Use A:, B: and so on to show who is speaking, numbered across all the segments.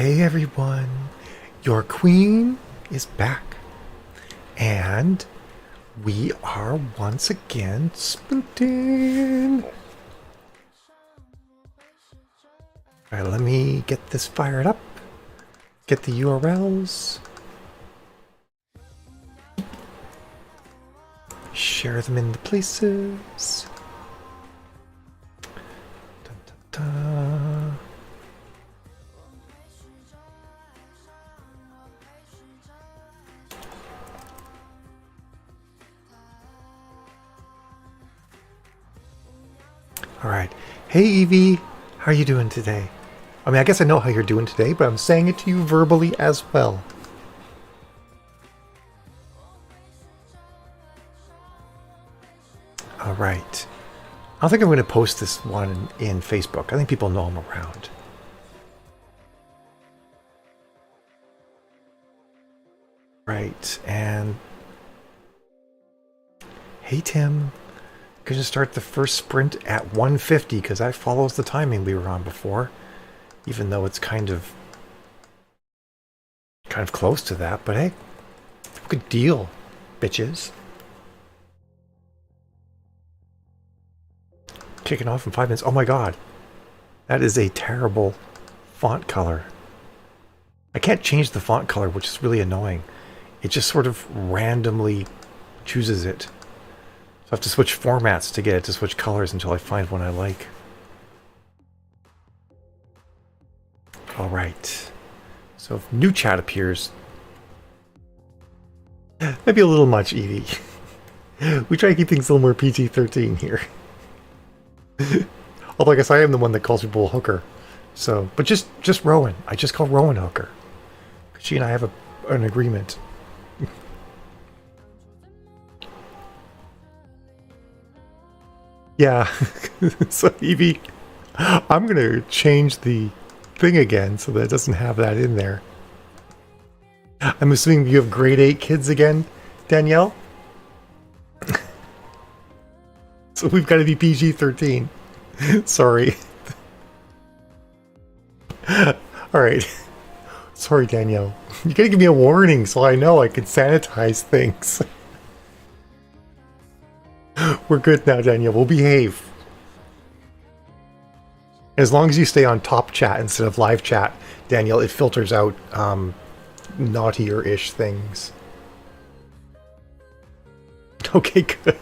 A: Hey everyone, your queen is back, and we are once again sprinting. Alright, let me get this fired up, get the URLs, share them in the places. Dun, dun, dun. All right. Hey, Evie. How are you doing today? I mean, I guess I know how you're doing today, but I'm saying it to you verbally as well. All right. I don't think I'm going to post this one in Facebook. I think people know I'm around. Right. And hey, Tim. Gonna start the first sprint at 150 because that follows the timing we were on before, even though it's kind of close to that. But hey, good deal, bitches. Kicking off in 5 minutes. Oh my god, that is a terrible font color. I can't change the font color, which is really annoying. It just sort of randomly chooses it. I have to switch formats to get it to switch colors until I find one I like. Alright. So if new chat appears... Maybe a little much, Edie. We try to keep things a little more PG-13 here. Although I guess I am the one that calls people a hooker. So, but just Rowan. I just call Rowan hooker. She and I have an agreement. Yeah, so Evie, I'm going to change the thing again so that it doesn't have that in there. I'm assuming you have grade 8 kids again, Danielle? So we've got to be PG-13. Sorry. Alright. Sorry, Danielle. You got to give me a warning so I know I can sanitize things. We're good now, Daniel. We'll behave. As long as you stay on top chat instead of live chat, Daniel, it filters out naughtier-ish things. Okay, good.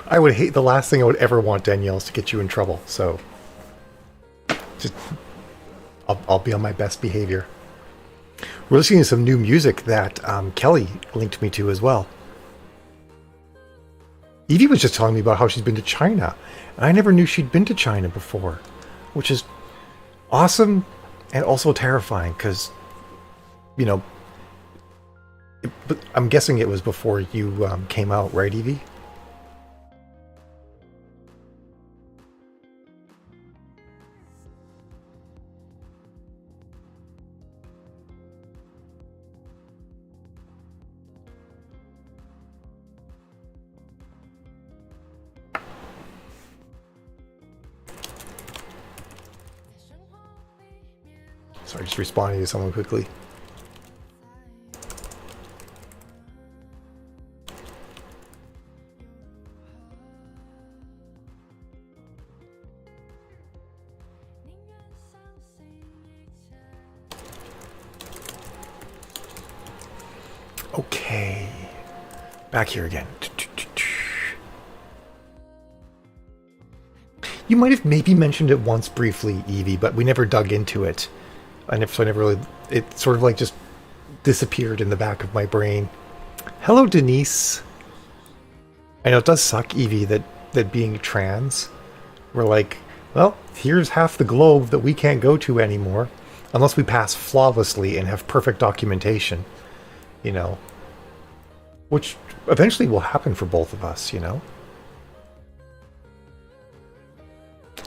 A: I would hate the last thing I would ever want, Danielle, is to get you in trouble. So, just I'll be on my best behavior. We're listening to some new music that Kelly linked me to as well. Evie was just telling me about how she's been to China, and I never knew she'd been to China before, which is awesome and also terrifying because, you know, but I'm guessing it was before you came out, right, Evie? Sorry, just responding to someone quickly. Okay. Back here again. You might have maybe mentioned it once briefly, Evie, but we never dug into it. So I never really... It sort of like just disappeared in the back of my brain. Hello, Denise. I know it does suck, Evie, that being trans, we're like, well, here's half the globe that we can't go to anymore. Unless we pass flawlessly and have perfect documentation. You know. Which eventually will happen for both of us, you know.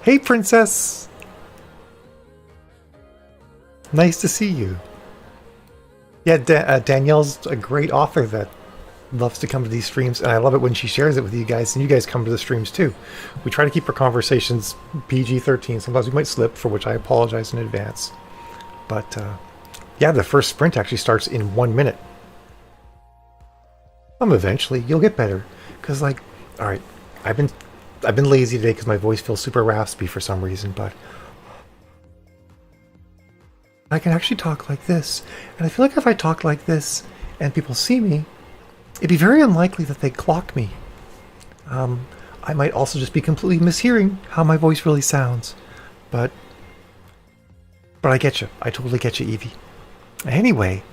A: Hey, Princess! Nice to see you. Yeah, Danielle's a great author that loves to come to these streams, and I love it when she shares it with you guys, and you guys come to the streams too. We try to keep our conversations PG-13. Sometimes we might slip, for which I apologize in advance. But yeah, the first sprint actually starts in 1 minute. Eventually you'll get better, cause like, all right, I've been lazy today because my voice feels super raspy for some reason, but I can actually talk like this, and I feel like if I talk like this and people see me, it'd be very unlikely that they clock me. I might also just be completely mishearing how my voice really sounds, but I get you. I totally get you, Evie. Anyway,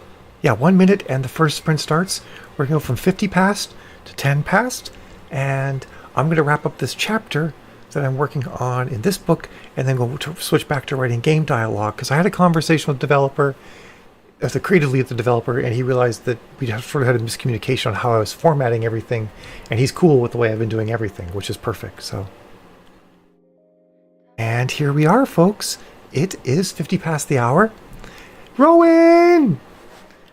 A: yeah, 1 minute and the first sprint starts. We're gonna go from 50 past to 10 past, and I'm gonna wrap up this chapter that I'm working on in this book, and then go to switch back to writing game dialogue, because I had a conversation with the developer, as the creative lead of the developer, and he realized that we sort of had a miscommunication on how I was formatting everything, and he's cool with the way I've been doing everything, which is perfect. So, and here we are, folks. It is 50 past the hour. Rowan,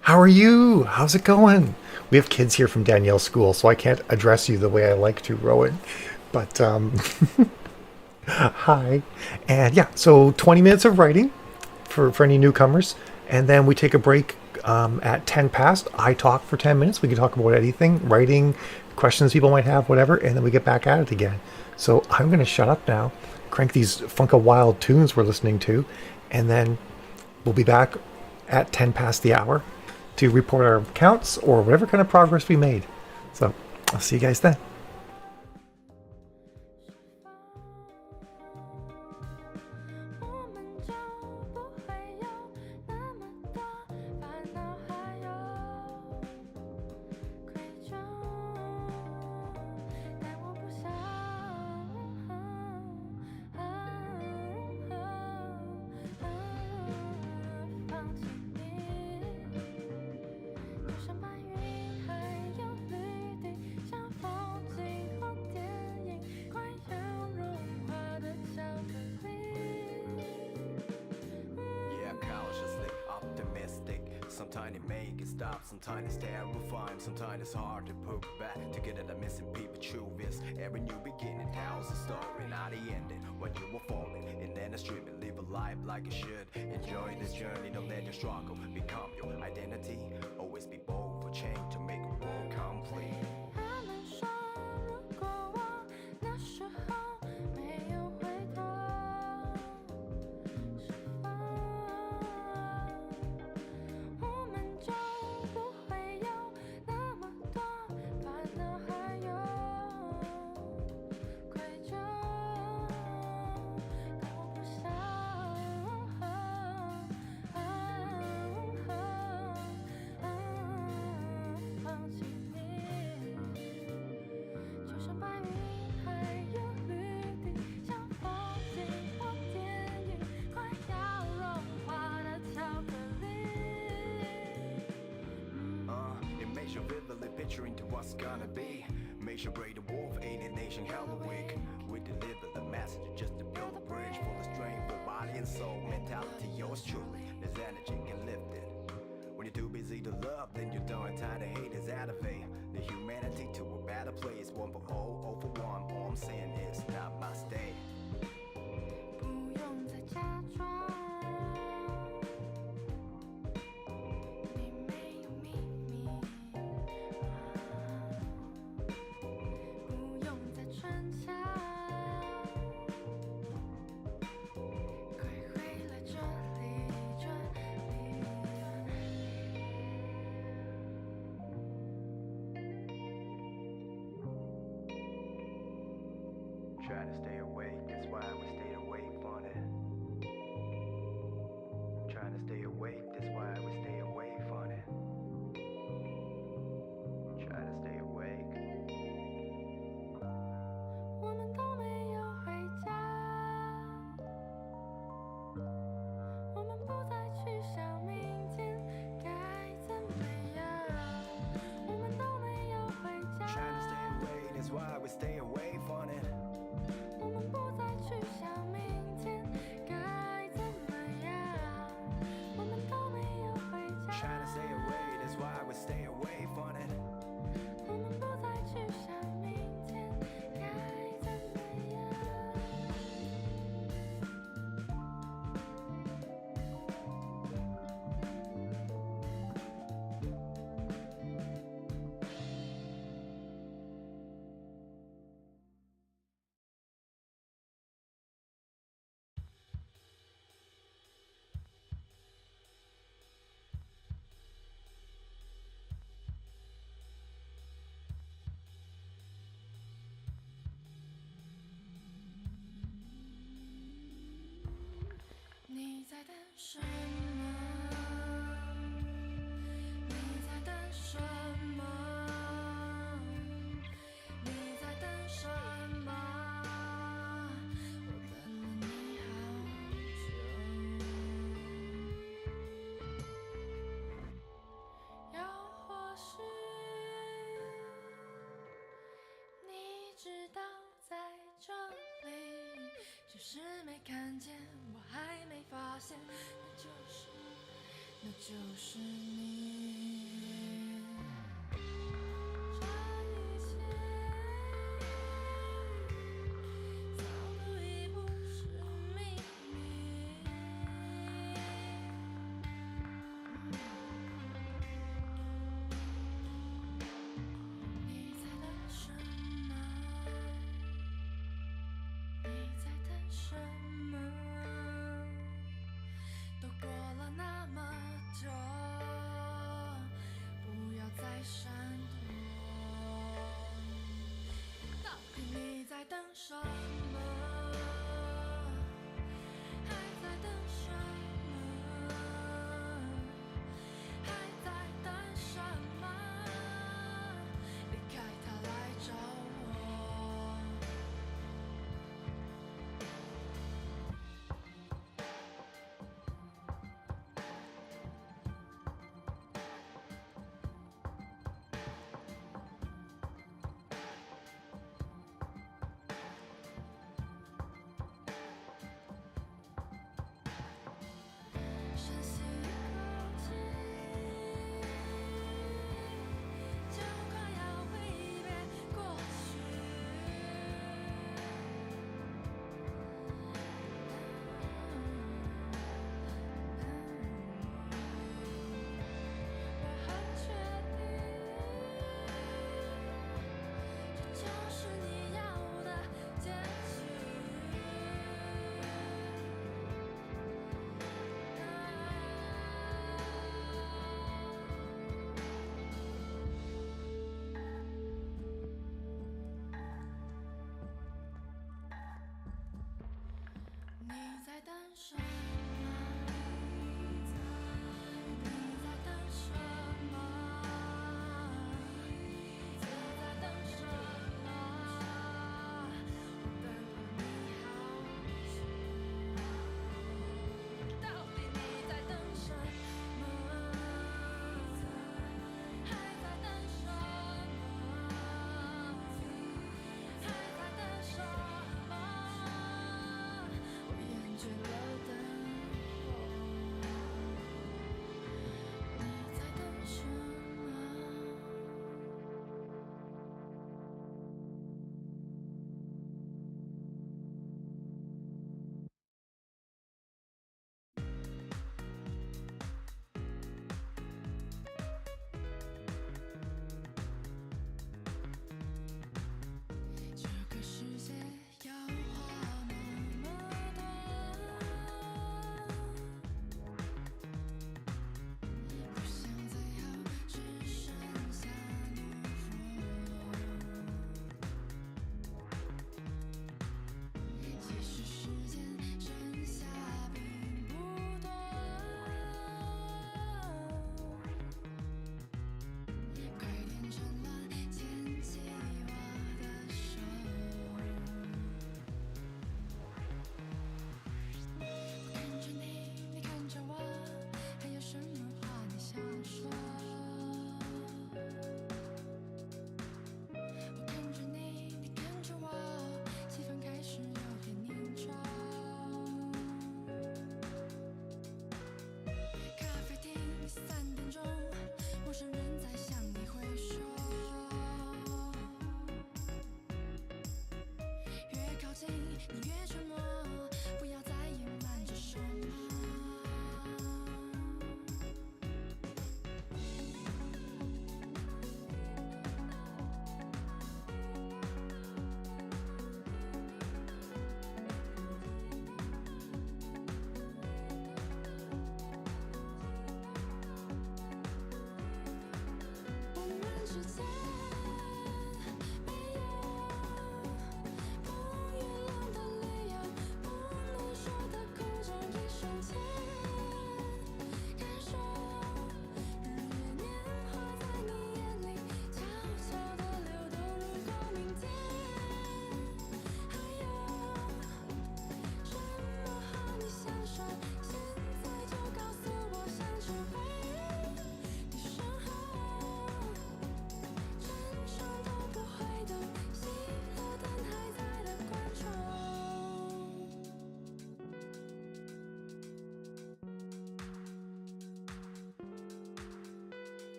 A: how are you? How's it going? We have kids here from Danielle's school, so I can't address you the way I like to, Rowan. But hi. And yeah, so 20 minutes of writing for any newcomers, and then we take a break at 10 past. I talk for 10 minutes. We can talk about anything, writing, questions people might have, whatever, and then we get back at it again. So I'm going to shut up now, crank these Funka Wild tunes we're listening to, and then we'll be back at 10 past the hour to report our counts or whatever kind of progress we made. So I'll see you guys then.
B: Sometimes it make it stop, sometimes it's terrifying, sometimes it's hard to put back together the missing people. Truth is, every new beginning tells a story, not the ending. When you were falling, and then a stream and live a life like you should. Enjoy this journey, don't let your struggle become your identity. Always be bold for change to make a world complete. 'Cause you're vividly picturing to what's gonna be. Make sure break the wolf, alienation, hella weak. We deliver the message just to build a bridge full of strength for body and soul. Mentality, yours truly. There's energy can lift it. When you're too busy to love, then you don't time to hate is elevate the humanity to a better place. One for all for one. All I'm saying is not my stay. 不用再假装。 Check.
C: 什么？你在等什么？你在等什么？我等了你好久。又或许你知道在这里，只是没看见，我还没发现，那就是你。这一切早都已不是秘密。你在等什么？你在等什么？都过了那么久，不要再闪躲。到底你在等什么？还在等什么？还在等什么？离开他来找我。深吸一口气，就快要挥别过去。我很确定，这就是你要的结局。你在等什么？你在等什么？你在等什么？我等了你好久。到底你在等什么？还在等什么？还在等什么？我厌倦了等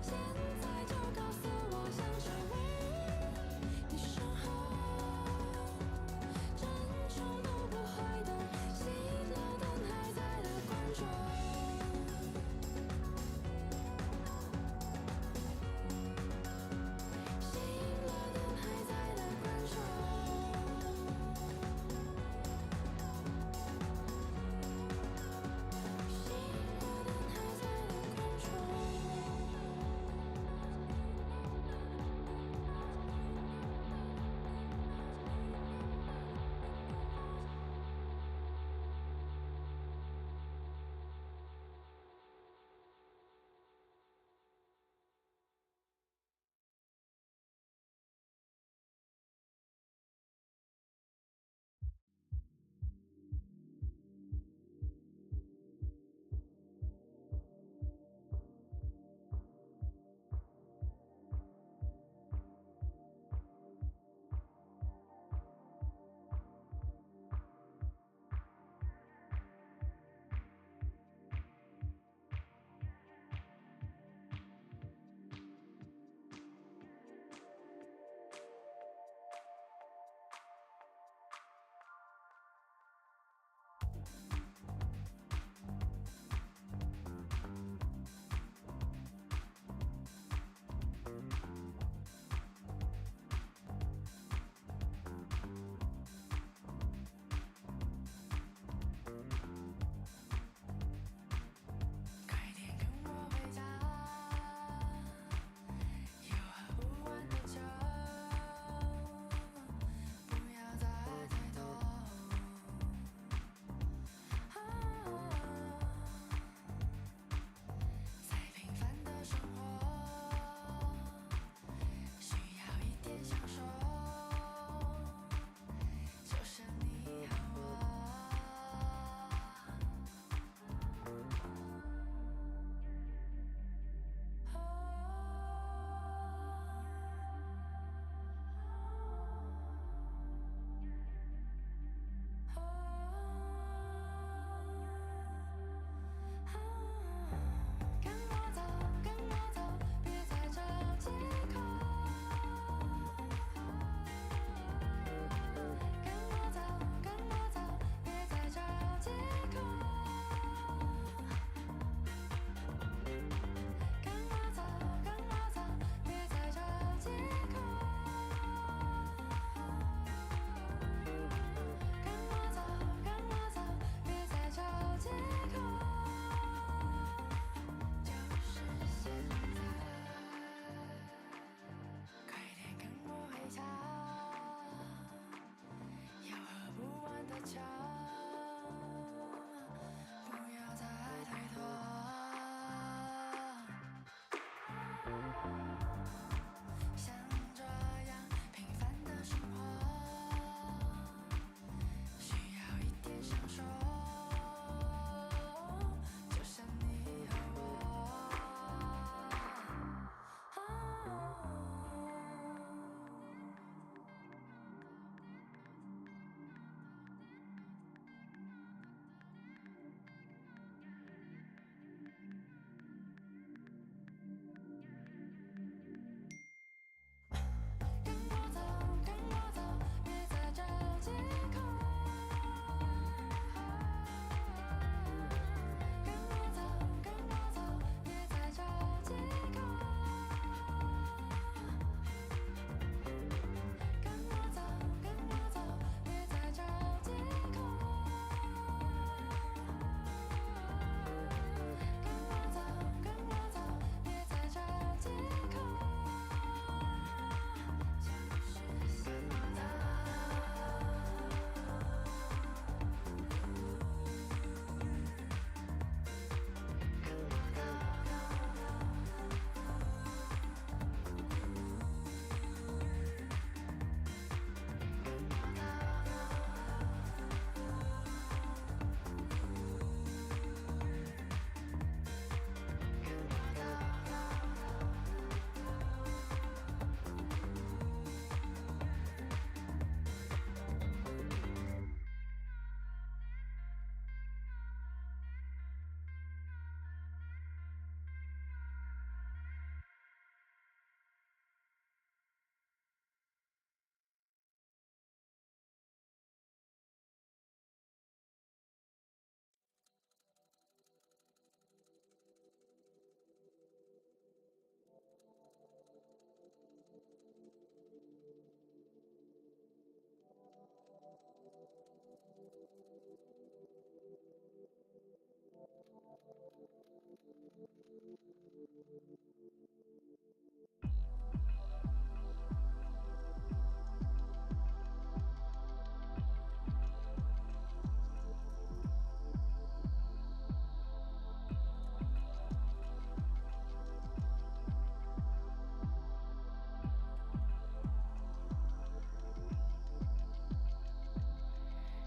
C: 现在就告诉我，想成为你身后真冲都不会的，熄了灯还在的观众。熄了灯还在的观众。熄了灯还在的观众。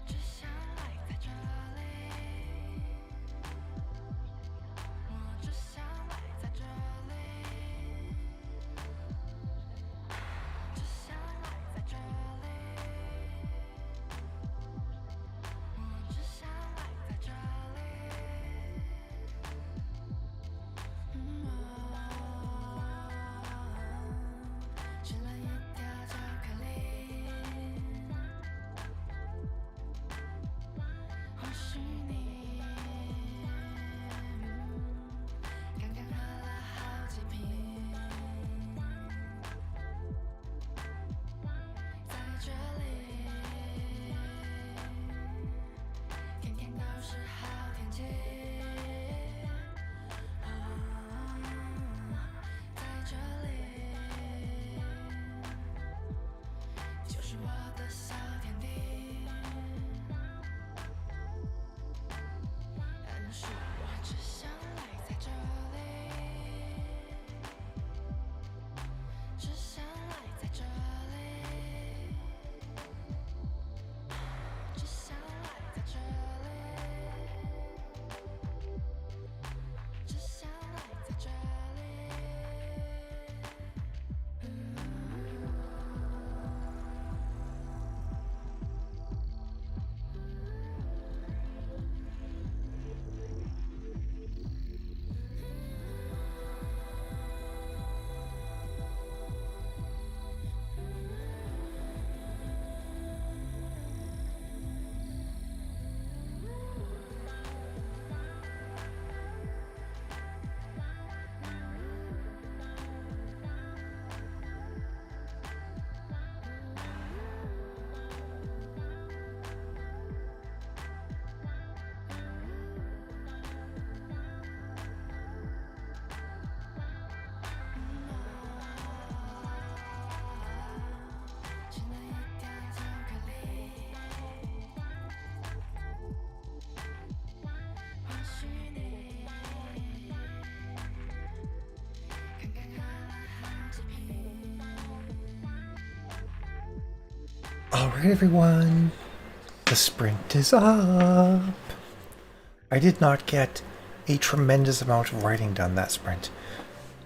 C: 只想赖在这里，我只想赖在这里，只想赖在这里，我只想赖在这里。吃了一条巧克力，或许你刚刚喝了好几瓶，在这里天天都是好天气。在这里就是我的小天地，但是我只想赖在这里，只想赖在这里，只想赖在这里，只想赖在这里。吃了一条巧克力，或许你刚刚喝了好几瓶。
A: Alright, everyone. The sprint is up. I did not get a tremendous amount of writing done that sprint.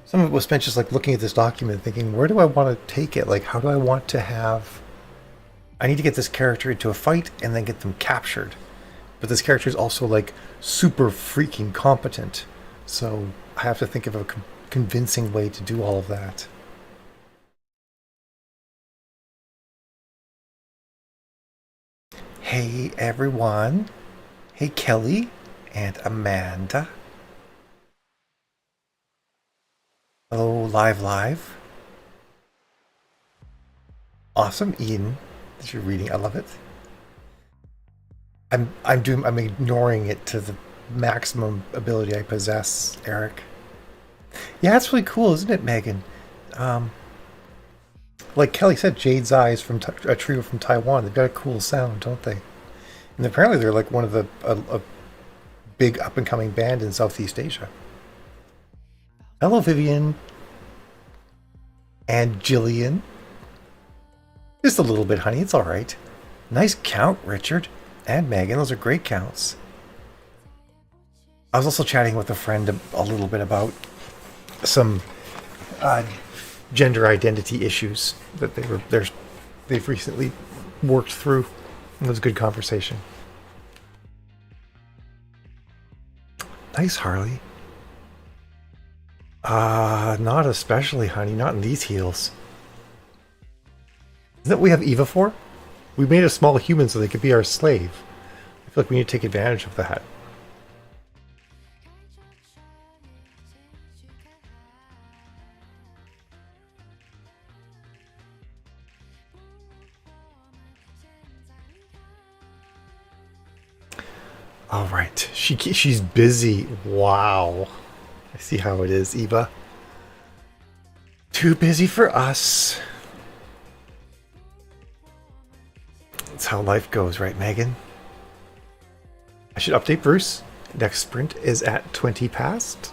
A: Some of it was spent just like looking at this document thinking, where do I want to take it? Like, how do I want to have... I need to get this character into a fight and then get them captured. But this character is also like super freaking competent. So I have to think of a convincing way to do all of that. Hey everyone. Hey Kelly and Amanda. Hello, live. Awesome, Ian, that you're reading. I love it. I'm ignoring it to the maximum ability I possess, Eric. Yeah, it's really cool, isn't it, Megan? Like Kelly said, Jade's Eyes from a trio from Taiwan. They've got a cool sound, don't they? And apparently they're like one of the a big up and coming band in Southeast Asia. Hello, Vivian. And Jillian. Just a little bit, honey. It's all right. Nice count, Richard and Megan. Those are great counts. I was also chatting with a friend a little bit about some gender identity issues that they've recently worked through. It was a good conversation. Nice, Harley. Not especially, honey. Not in these heels. Isn't that what we have Eva for? We made a small human so they could be our slave. I feel like we need to take advantage of that. All right. She's busy. Wow. I see how it is, Eva. Too busy for us. That's how life goes, right, Megan? I should update Bruce. Next sprint is at 20 past.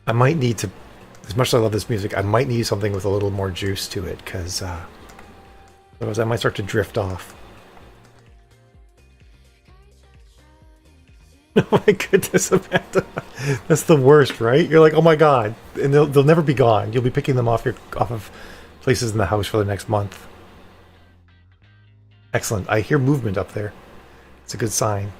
A: I might need to, as much as I love this music, I might need something with a little more juice to it, because otherwise I might start to drift off. Oh my goodness, Amanda. That's the worst, right? You're like, oh my god. And they'll never be gone. You'll be picking them off of places in the house for the next month. Excellent. I hear movement up there. It's a good sign.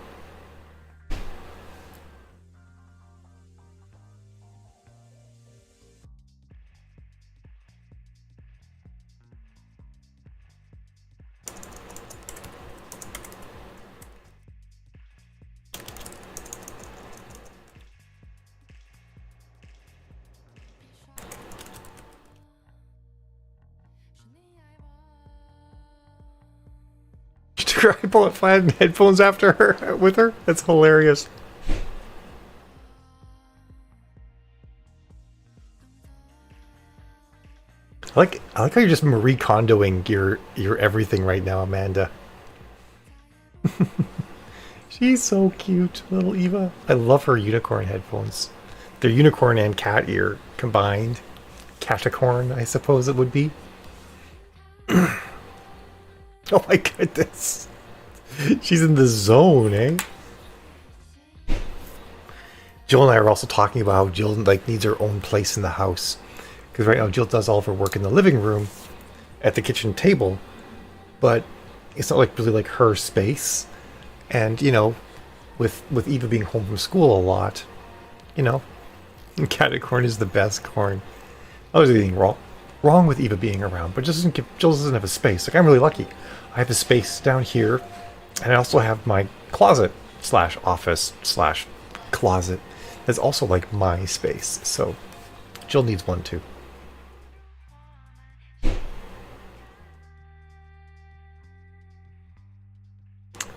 A: She took her iPod 5 headphones after her with her? That's hilarious. I like how you're just Marie Kondoing your everything right now, Amanda. She's so cute, little Eva. I love her unicorn headphones. They're unicorn and cat ear combined. Catacorn, I suppose it would be. Oh my goodness. She's in the zone, eh? Jill and I are also talking about how Jill needs her own place in the house. Because right now Jill does all of her work in the living room at the kitchen table, but it's not really her space. And, with Eva being home from school a lot, Catacorn is the best corn. I was anything wrong with Eva being around, but Jill doesn't have a space. Like, I'm really lucky. I have a space down here, and I also have my closet / office / closet that's also like my space. So Jill needs one too.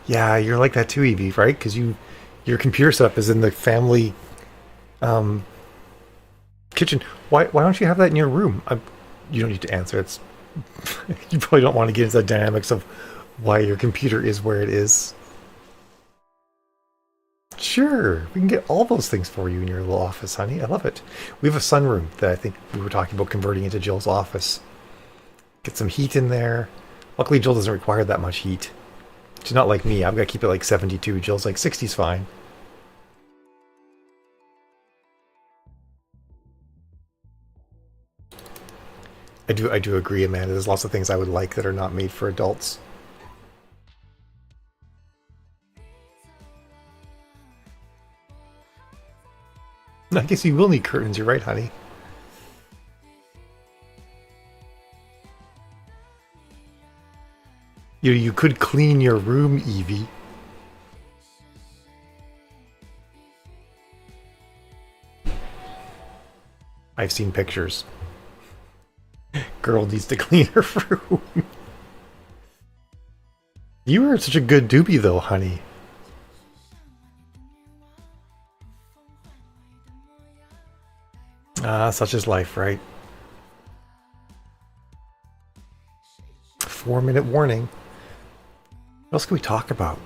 A: Yeah, you're like that too, Evie, right? Because your computer setup is in the family kitchen. Why don't you have that in your room? You don't need to answer. It's you probably don't want to get into the dynamics of why your computer is where it is. Sure, we can get all those things for you in your little office, honey. I love it. We have a sunroom that I think we were talking about converting into Jill's office. Get some heat in there. Luckily, Jill doesn't require that much heat. She's not like me. I've got to keep it like 72. Jill's like 60's fine. I do agree, Amanda. There's lots of things I would like that are not made for adults. I guess you will need curtains. You're right, honey. You could clean your room, Evie. I've seen pictures. Girl needs to clean her room. You are such a good doobie, though, honey. Such is life, right? 4-minute warning. What else can we talk about?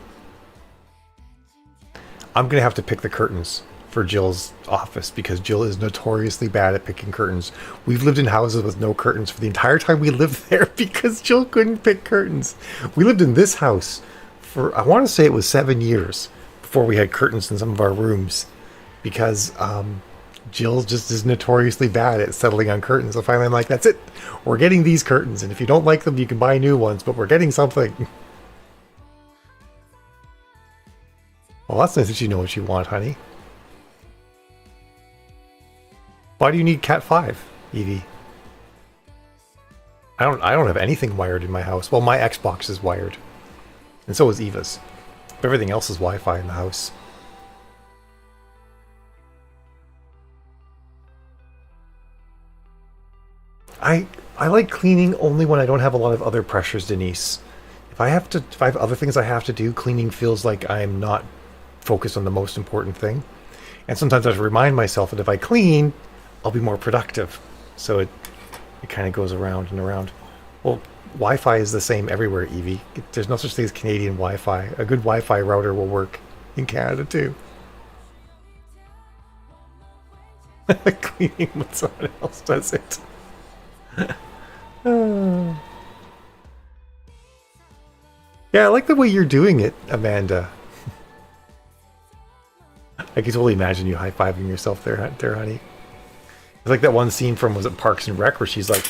A: I'm going to have to pick the curtains for Jill's office because Jill is notoriously bad at picking curtains. We've lived in houses with no curtains for the entire time we lived there because Jill couldn't pick curtains. We lived in this house for, I want to say it was 7 years before we had curtains in some of our rooms because Jill just is notoriously bad at settling on curtains. So finally I'm like, that's it. We're getting these curtains. And if you don't like them, you can buy new ones, but we're getting something. Well, that's nice that you know what you want, honey. Why do you need Cat 5, Evie? I don't have anything wired in my house. Well, my Xbox is wired. And so is Eva's. But everything else is Wi-Fi in the house. I like cleaning only when I don't have a lot of other pressures, Denise. if I have other things I have to do, cleaning feels like I'm not focused on the most important thing. And sometimes I have to remind myself that if I clean, I'll be more productive. So it kind of goes around and around. Well, Wi-Fi is the same everywhere, Evie. There's no such thing as Canadian Wi-Fi. A good Wi-Fi router will work in Canada too. Cleaning when someone else does it. Yeah, I like the way you're doing it, Amanda. I can totally imagine you high-fiving yourself there, honey. It's like that one scene from, was it Parks and Rec, where she's like,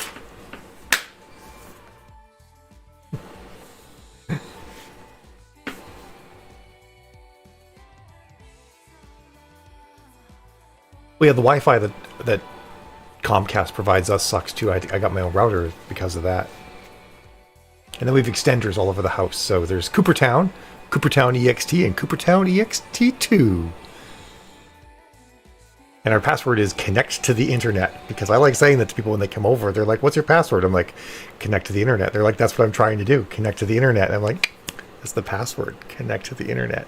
A: well, yeah, the Wi-Fi that Comcast provides us sucks too. I got my own router because of that. And then we have extenders all over the house. So there's Coopertown, Coopertown EXT, and Coopertown EXT2. And our password is connect to the internet, because I like saying that to people when they come over. They're like, what's your password? I'm like, connect to the internet. They're like, that's what I'm trying to do, connect to the internet. And I'm like, that's the password, connect to the internet.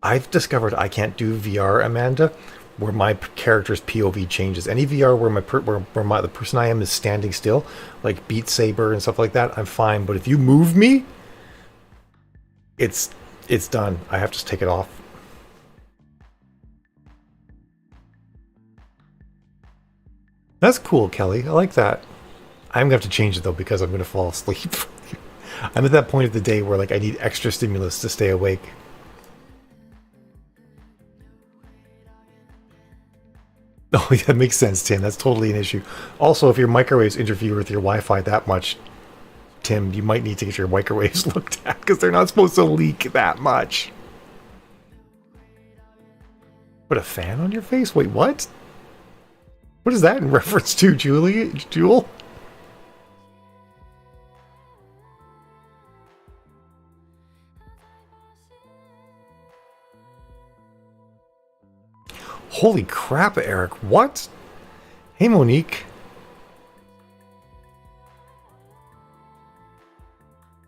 A: I've discovered I can't do VR, Amanda, where my character's POV changes. Any VR where the person I am is standing still, like Beat Saber and stuff like that, I'm fine. But if you move me, it's done. I have to take it off. That's cool, Kelly. I like that. I'm gonna have to change it though because I'm gonna fall asleep. I'm at that point of the day where like I need extra stimulus to stay awake. Oh, yeah, that makes sense, Tim. That's totally an issue. Also, if your microwaves interfere with your Wi-Fi that much, Tim, you might need to get your microwaves looked at because they're not supposed to leak that much. Put a fan on your face? Wait, what? What is that in reference to, Jewel? Holy crap, Eric. What? Hey, Monique.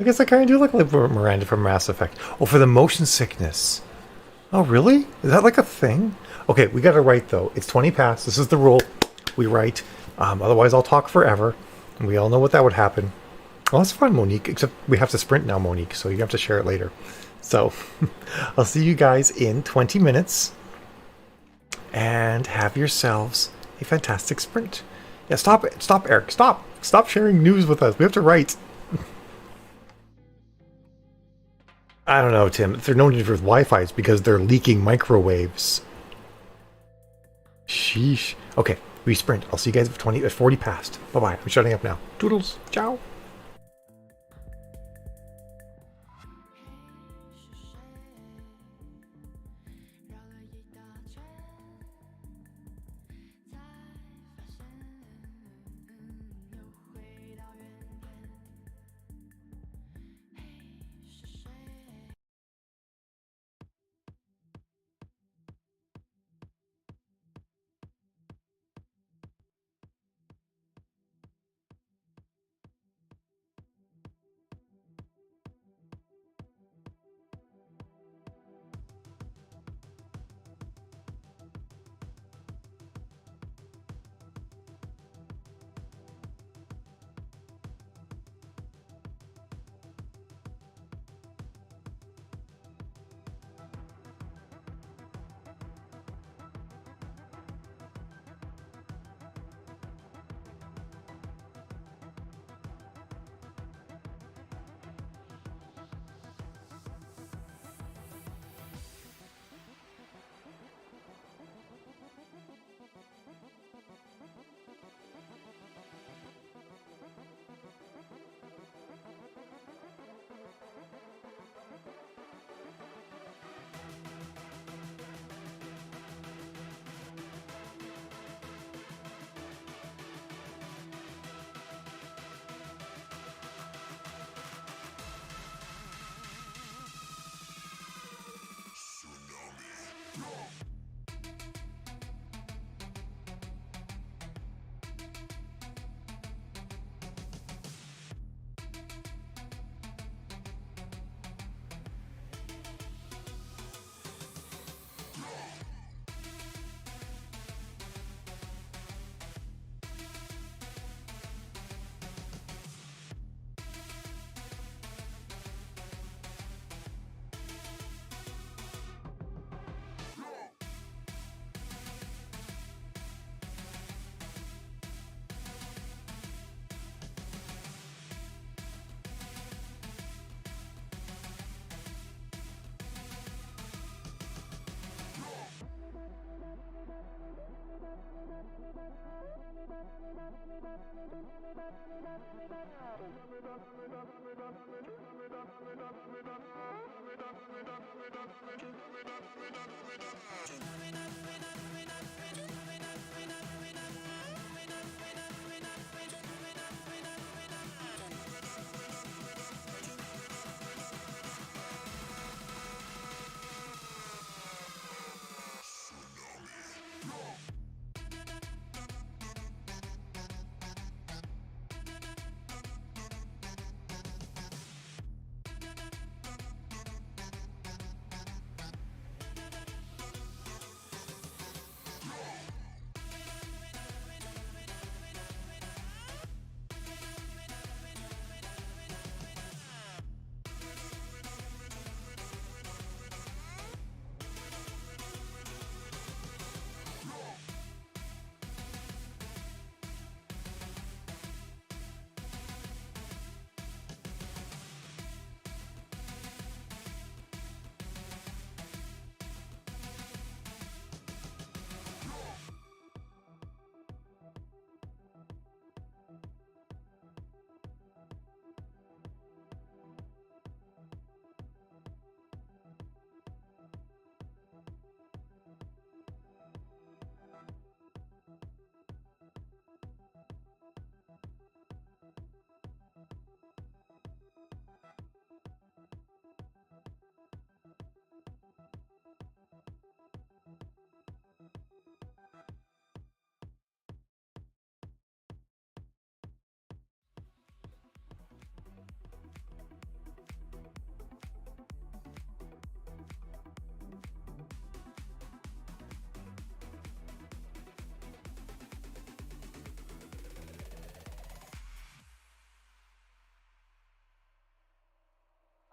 A: I guess I kind of do look like Miranda from Mass Effect. Oh, for the motion sickness. Oh, really? Is that like a thing? Okay, we got to write, though. It's 20 past. This is the rule. We write. Otherwise, I'll talk forever. And we all know what that would happen. Well, that's fun, Monique. Except we have to sprint now, Monique. So you have to share it later. So I'll see you guys in 20 minutes. And have yourselves a fantastic sprint. Yeah, stop it. Stop, Eric. Stop. Stop sharing news with us. We have to write. I don't know, Tim. If they're known with Wi-Fi, it's because they're leaking microwaves. Sheesh. Okay, we sprint. I'll see you guys at 40 past. Bye-bye. I'm shutting up now. Toodles. Ciao.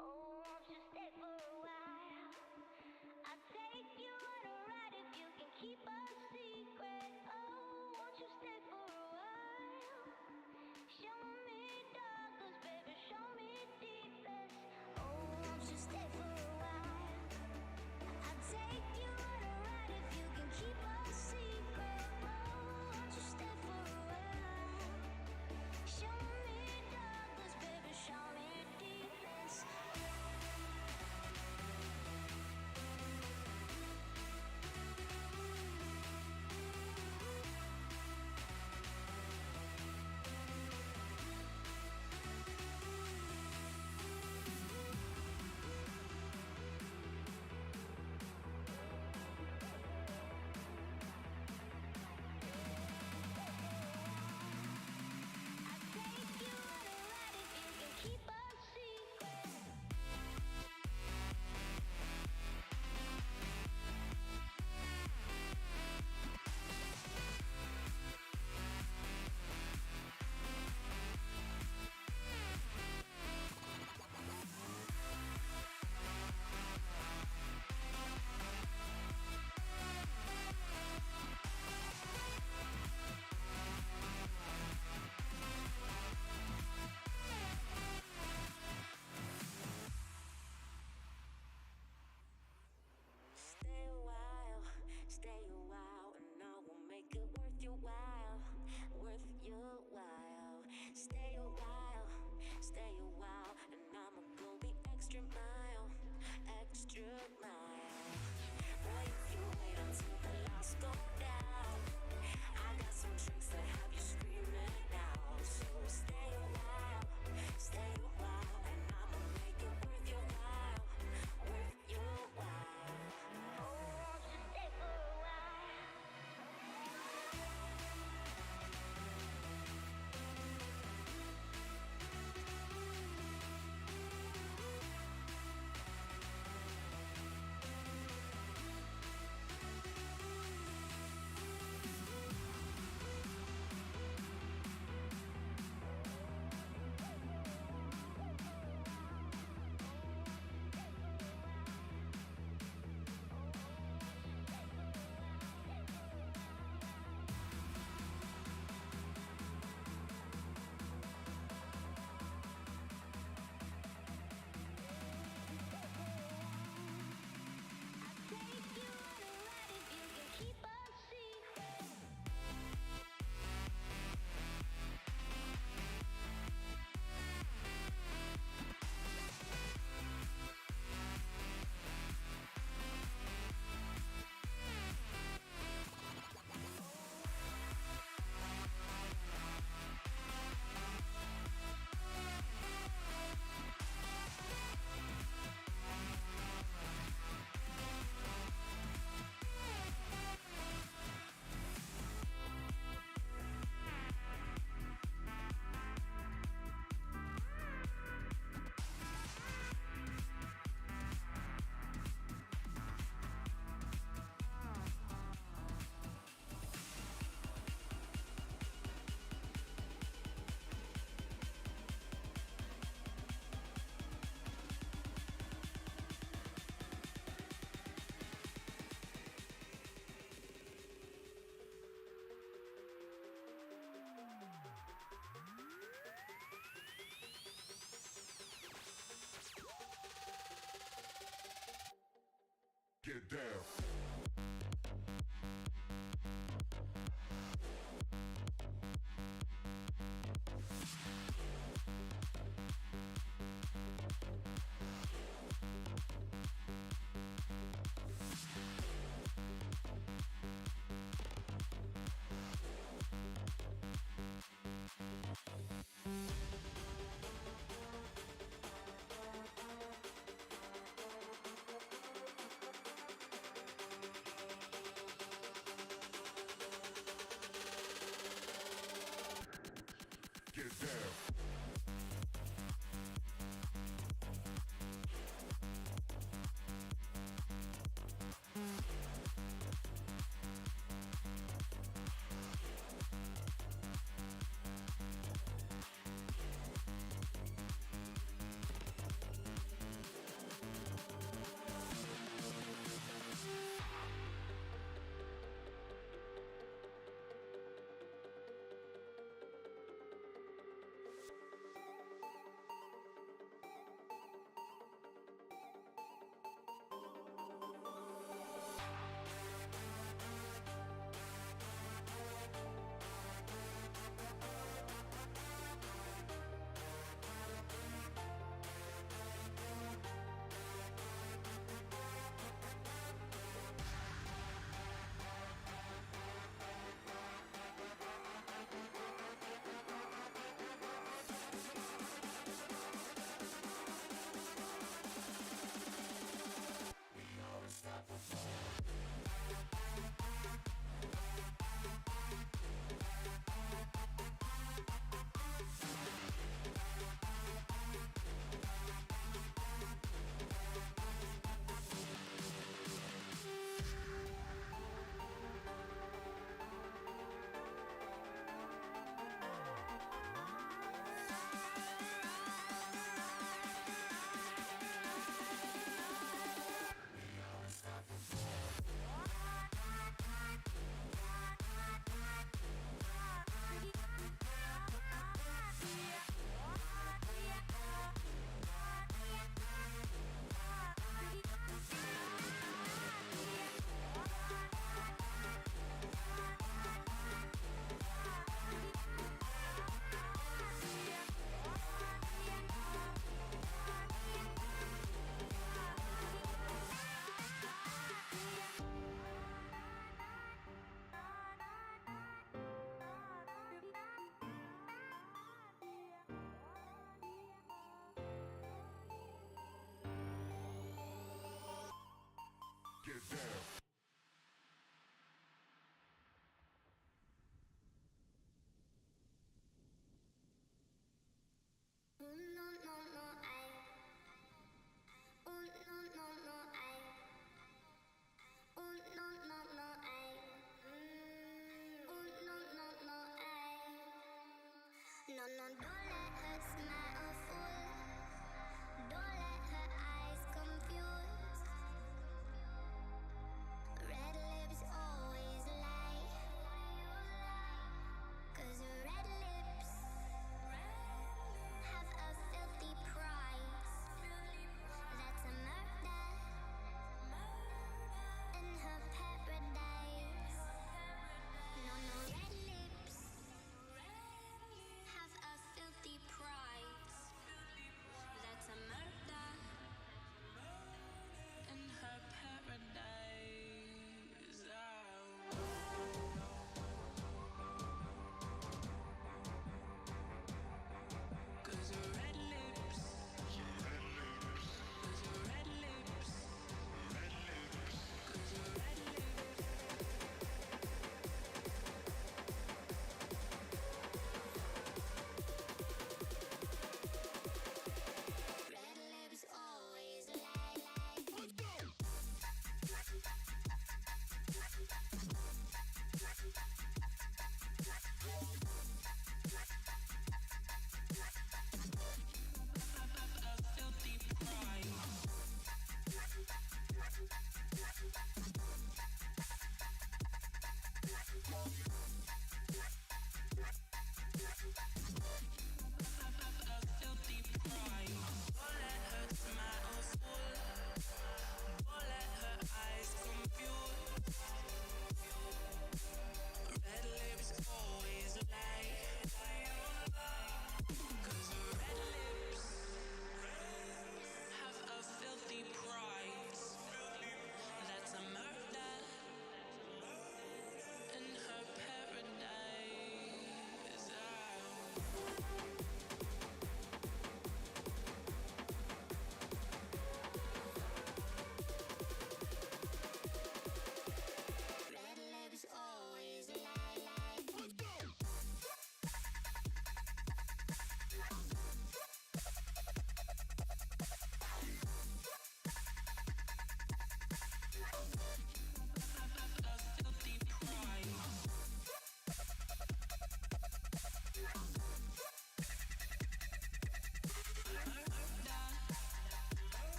D: Oh, won't you stay for a while? I'll take you on a ride if you can keep a secret. Oh, won't you stay for a while? Show me darkness, baby, show me deepest. Oh, won't you stay for a while? I'll take you on a ride if you can keep a secret. Oh, won't you stay for a while? Show me darkness, baby, show me deepest. I'll take you on a ride if you can keep a secret. Stay a while, and I will make it worth your while, worth your while. Stay a while, and I'ma go the extra mile, Boy, if you wait until the lights go down, I got some tricks that have you screaming out. So stay a while, and I'ma make it worth your while, worth your while. Oh, won't you stay for a while?
E: get down.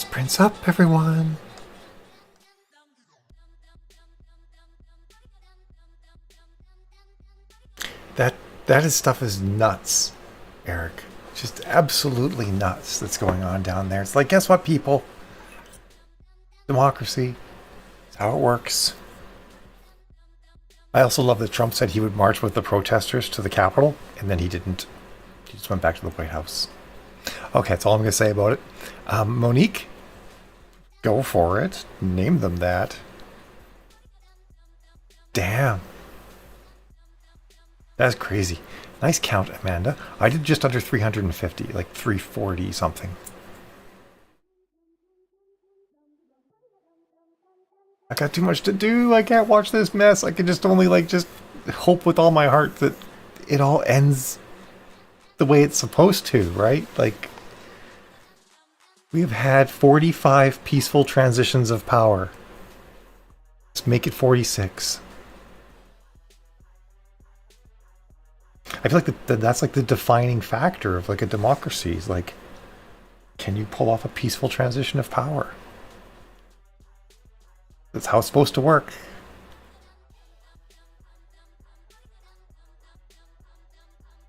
A: Sprints up, everyone. That is stuff is nuts, Eric. Just absolutely nuts that's going on down there. It's like, guess what, people? Democracy. It's how it works. I also love that Trump said he would march with the protesters to the Capitol, and then he didn't. He just went back to the White House. Okay, that's all I'm going to say about it. Monique, go for it. Name them that. Damn. That's crazy. Nice count, Amanda. I did just under 350, like 340 something. I got too much to do. I can't watch this mess. I can just only just hope with all my heart that it all ends the way it's supposed to, right? Like, we have had 45 peaceful transitions of power. Let's make it 46. I feel like that's like the defining factor of like a democracy. Is like, can you pull off a peaceful transition of power? That's how it's supposed to work.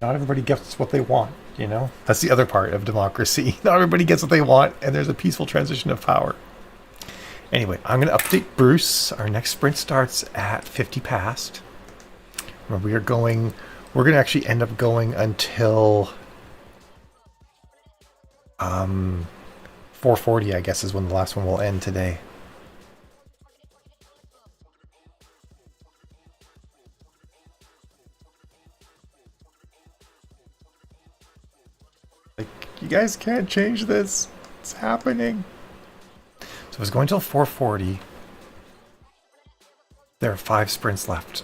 A: Not everybody gets what they want, you know? That's the other part of democracy. Not everybody gets what they want, and there's a peaceful transition of power. Anyway, I'm going to update Bruce. Our next sprint starts at 50 past. We're going to actually end up going until 4:40, I guess, is when the last one will end today. Like, you guys can't change this. It's happening. So it's going till 4:40. There are 5 sprints left.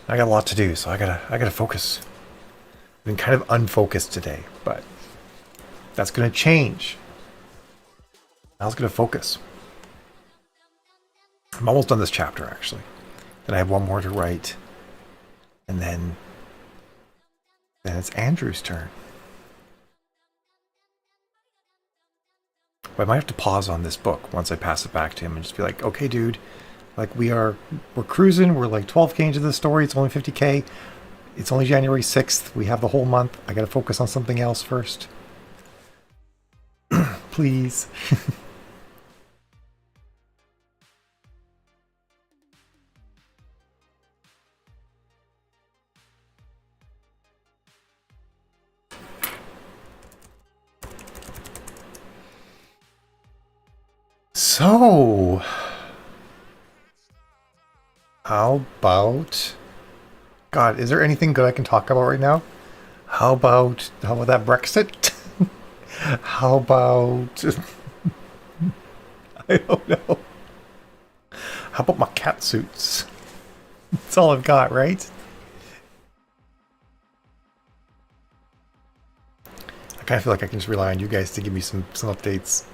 A: I got a lot to do, so I gotta focus. I've been kind of unfocused today, but that's gonna change. I was gonna focus. I'm almost done this chapter, actually. Then I have one more to write, and then it's Andrew's turn. But I might have to pause on this book once I pass it back to him and just be like, okay, dude, like we're cruising. We're like 12K into the story. It's only 50K. It's only January 6th. We have the whole month. I got to focus on something else first. Please. So, how about... God, is there anything good I can talk about right now? How about that Brexit? How about... I don't know. How about my cat suits? That's all I've got, right? I kind of feel like I can just rely on you guys to give me some updates.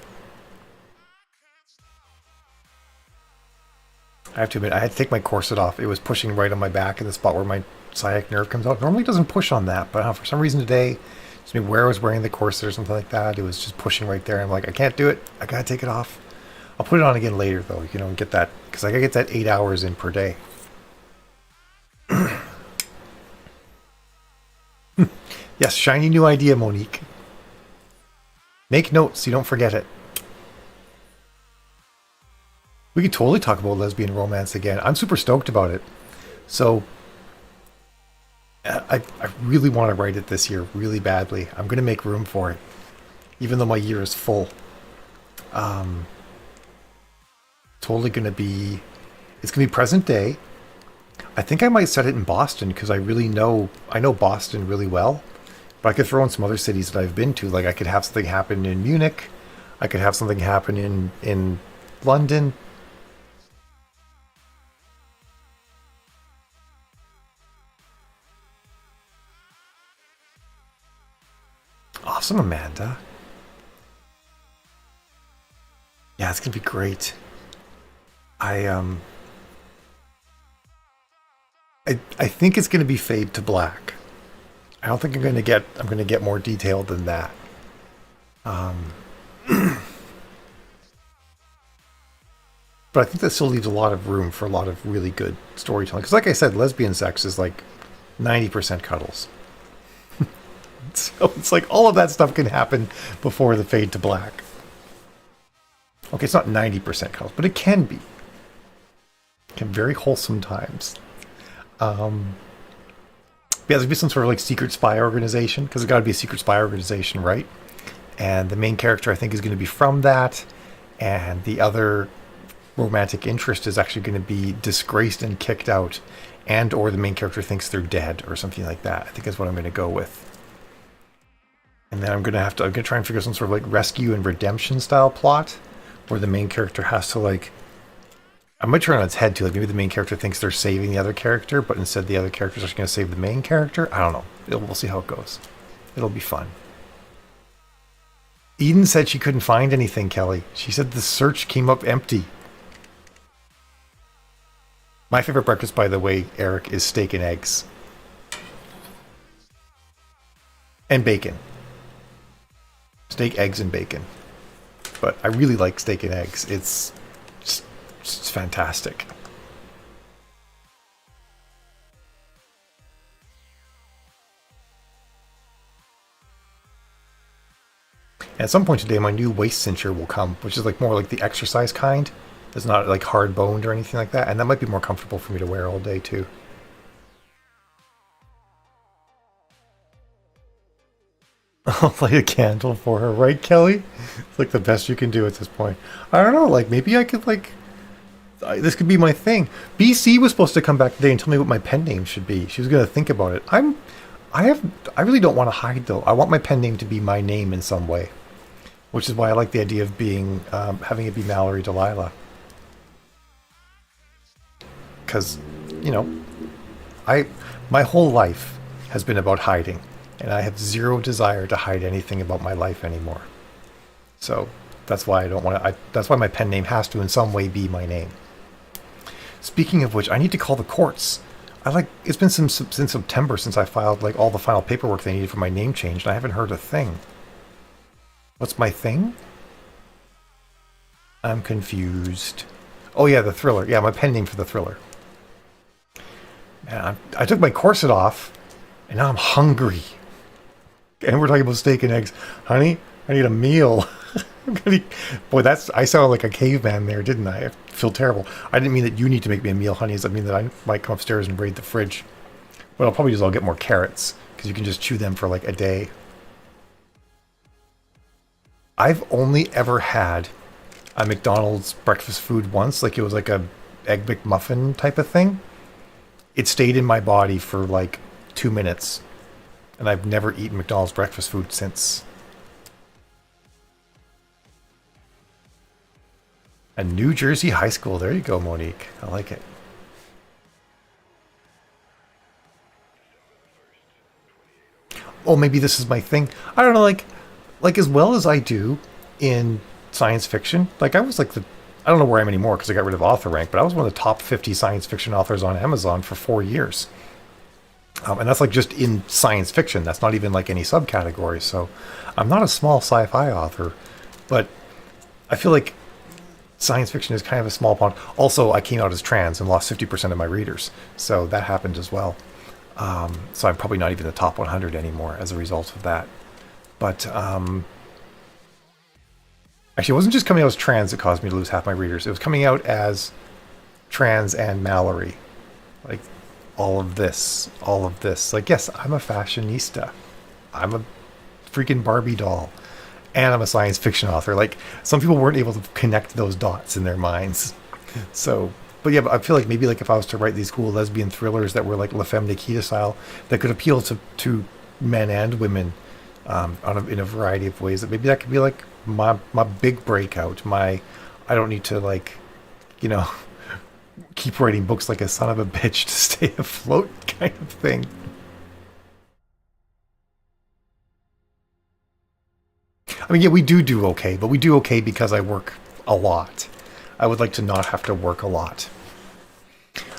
A: I have to admit, I had to take my corset off. It was pushing right on my back in the spot where my sciatic nerve comes out. Normally it doesn't push on that, but for some reason today, just maybe where I was wearing the corset or something like that, it was just pushing right there. I'm like, I can't do it. I gotta take it off. I'll put it on again later, though, you know, and get that, because I gotta get that 8 hours in per day. Yes, shiny new idea, Monique. Make notes so you don't forget it. We could totally talk about lesbian romance again. I'm super stoked about it. So, I really want to write it this year, really badly. I'm going to make room for it, even though my year is full. Totally going to be... It's going to be present day. I think I might set it in Boston, because I know Boston really well. But I could throw in some other cities that I've been to. Like, I could have something happen in Munich. I could have something happen in London. Awesome, Amanda. Yeah, it's gonna be great. I think it's gonna be Fade to Black. I don't think I'm gonna get more detailed than that. But I think that still leaves a lot of room for a lot of really good storytelling. Because, like I said, lesbian sex is like 90% cuddles. So it's like all of that stuff can happen before the fade to black. Okay, it's not 90% cuddles, but it can be. It can be very wholesome times. Yeah, there's be some sort of like secret spy organization, because it's got to be a secret spy organization, right? And the main character, I think, is going to be from that, and the other romantic interest is actually going to be disgraced and kicked out, and or the main character thinks they're dead or something like that. I think that's what I'm going to go with. And then I'm going to try and figure some sort of like rescue and redemption style plot, where the main character has to like, I might turn it on its head too. Like maybe the main character thinks they're saving the other character, but instead the other character is actually going to save the main character. I don't know. We'll see how it goes. It'll be fun. Eden said she couldn't find anything, Kelly. She said the search came up empty. My favorite breakfast, by the way, Eric, is steak and eggs. And bacon. Steak, eggs, and bacon. But I really like steak and eggs. It's fantastic. And at some point today, my new waist cincher will come, which is like more like the exercise kind. It's not like hard boned or anything like that. And that might be more comfortable for me to wear all day too. I'll light a candle for her, right, Kelly? It's like the best you can do at this point. I don't know, like maybe I could like, this could be my thing. BC was supposed to come back today and tell me what my pen name should be. She was going to think about it. I really don't want to hide though. I want my pen name to be my name in some way, which is why I like the idea of being, having it be Mallory Delilah. Because, you know, my whole life has been about hiding. And I have zero desire to hide anything about my life anymore. So that's why I don't want to. That's why my pen name has to in some way be my name. Speaking of which, I need to call the courts. It's been since September since I filed like all the final paperwork they needed for my name change, and I haven't heard a thing. What's my thing? I'm confused. Oh yeah, the Thriller. Yeah, my pen name for the Thriller. Man, I took my corset off, and now I'm hungry. And we're talking about steak and eggs. Honey, I need a meal. Boy, I sounded like a caveman there, didn't I? I feel terrible. I didn't mean that you need to make me a meal, honey. I mean that I might come upstairs and raid the fridge. What I'll probably do is I'll get more carrots, because you can just chew them for like a day. I've only ever had a McDonald's breakfast food once. Like it was like a Egg McMuffin type of thing. It stayed in my body for like 2 minutes. And I've never eaten McDonald's breakfast food since. A New Jersey high school. There you go, Monique. I like it. Oh, maybe this is my thing. I don't know, like as well as I do in science fiction. Like I was like I don't know where I am anymore because I got rid of author rank, but I was one of the top 50 science fiction authors on Amazon for 4 years. And that's like just in science fiction. That's not even like any subcategory. So I'm not a small sci-fi author, but I feel like science fiction is kind of a small pond. Also, I came out as trans and lost 50% of my readers. So that happened as well. So I'm probably not even the top 100 anymore as a result of that. But actually, it wasn't just coming out as trans that caused me to lose half my readers. It was coming out as trans and Mallory. Like, all of this. Like, yes, I'm a fashionista. I'm a freaking Barbie doll. And I'm a science fiction author. Like, some people weren't able to connect those dots in their minds. So, but yeah, but I feel like maybe like if I was to write these cool lesbian thrillers that were like La Femme Nikita style, that could appeal to men and women in a variety of ways, that maybe that could be like my big breakout. I don't need to like, you know, keep writing books like a son of a bitch to stay afloat kind of thing. I mean, yeah, we do okay, but we do okay because I work a lot. I would like to not have to work a lot.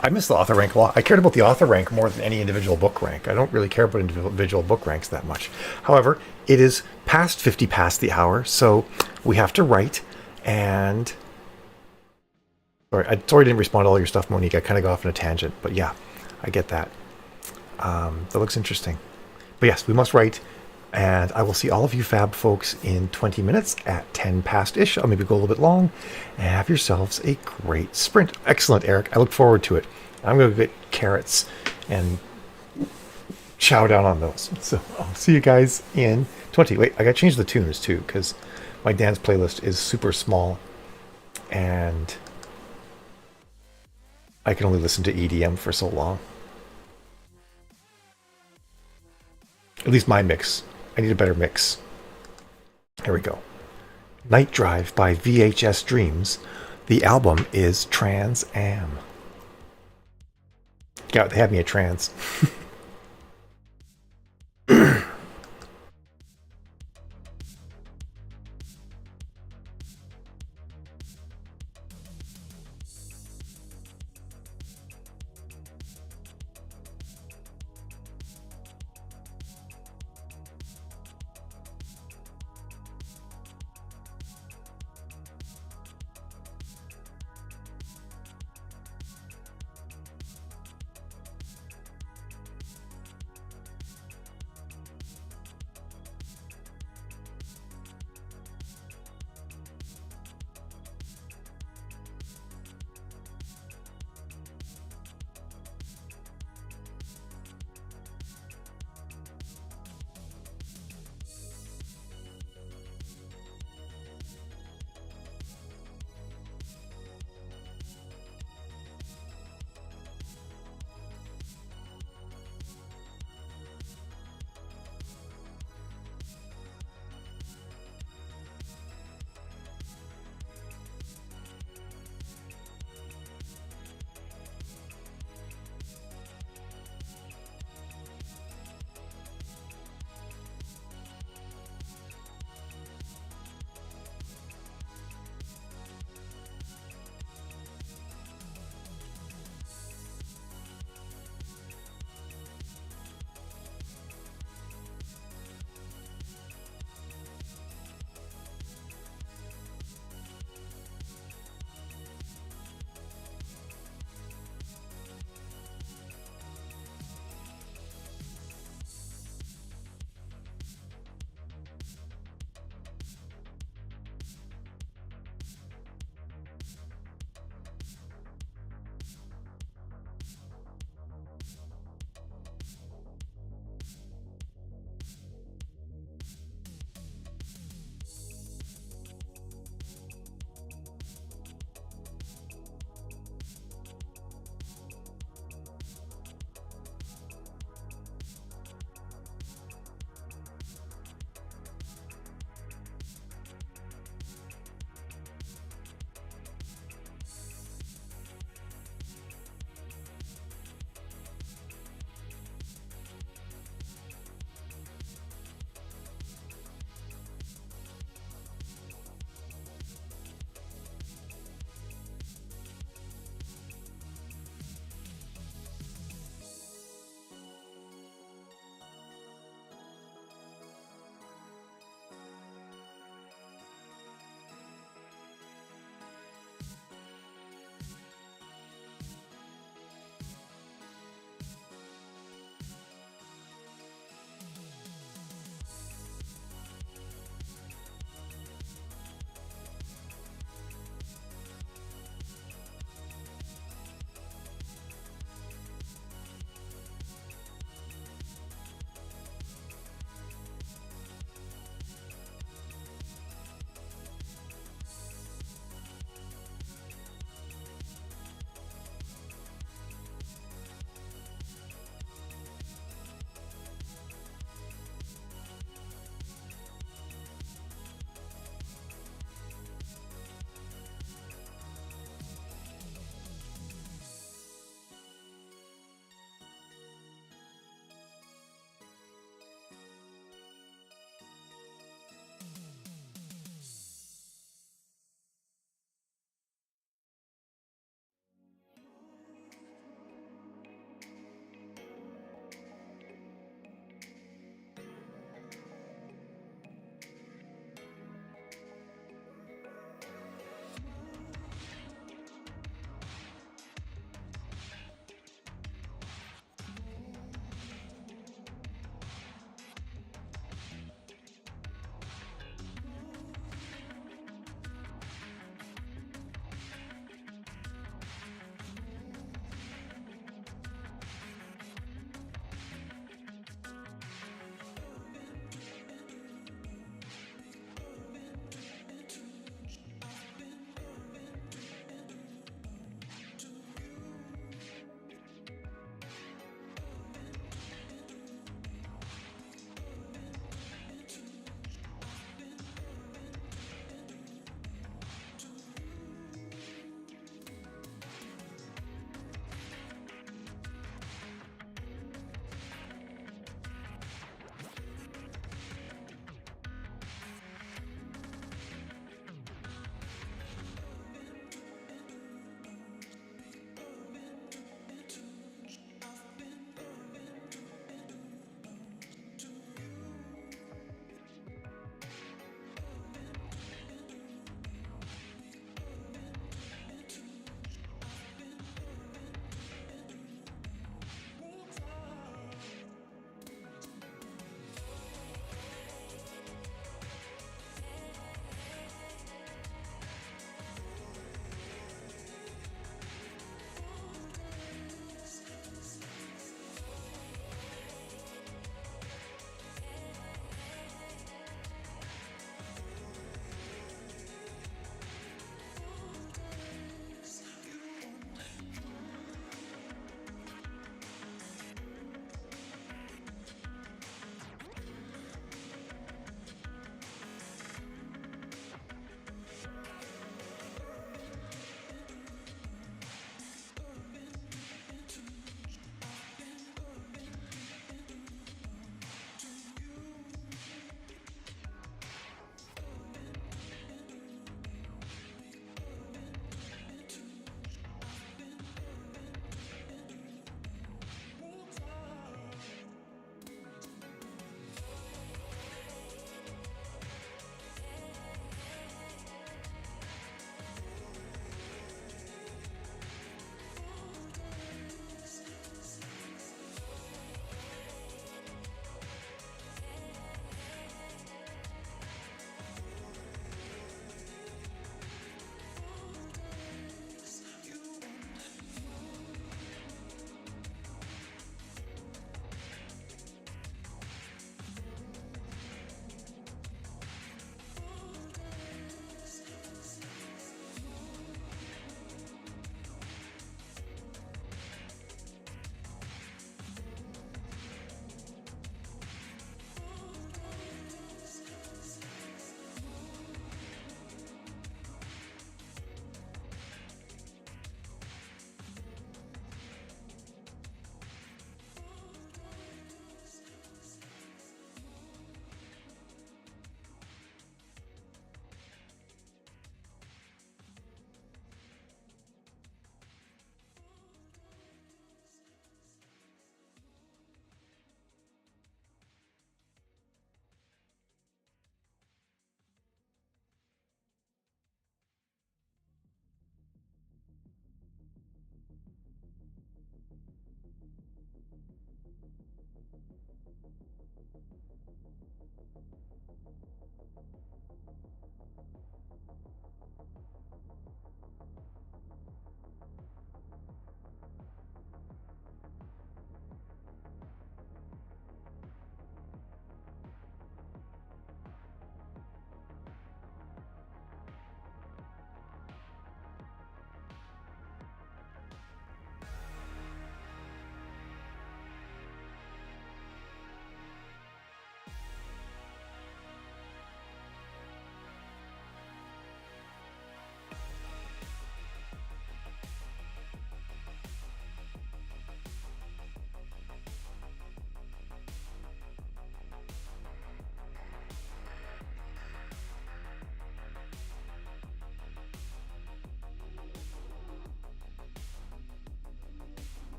A: I miss the author rank a lot. I cared about the author rank more than any individual book rank. I don't really care about individual book ranks that much. However, it is past 50 past the hour, so we have to write. And sorry, I didn't respond to all your stuff, Monique. I kind of got off on a tangent, but yeah, I get that. That looks interesting. But yes, we must write. And I will see all of you fab folks in 20 minutes at 10 past-ish. I'll maybe go a little bit long. And have yourselves a great sprint. Excellent, Eric. I look forward to it. I'm going to get carrots and chow down on those. So I'll see you guys in 20. Wait, I got to change the tunes too, because my dance playlist is super small. And I can only listen to EDM for so long. At least my mix. I need a better mix. Here we go. Night Drive by VHS Dreams. The album is Trans Am. Yeah, they had me at trans.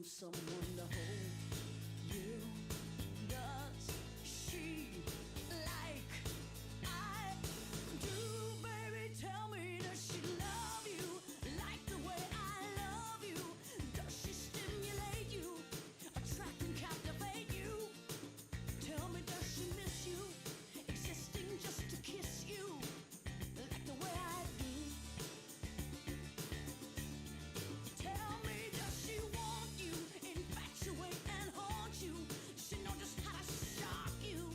E: someone to hold you. Does she like I do, baby? Tell me, does she love you like the way I love you? Does she stimulate you, attract and captivate you? Tell me, does she miss you, existing just to kiss you like the way I do? Tell me, does she want you, infatuate and haunt you? She know just how to shock you,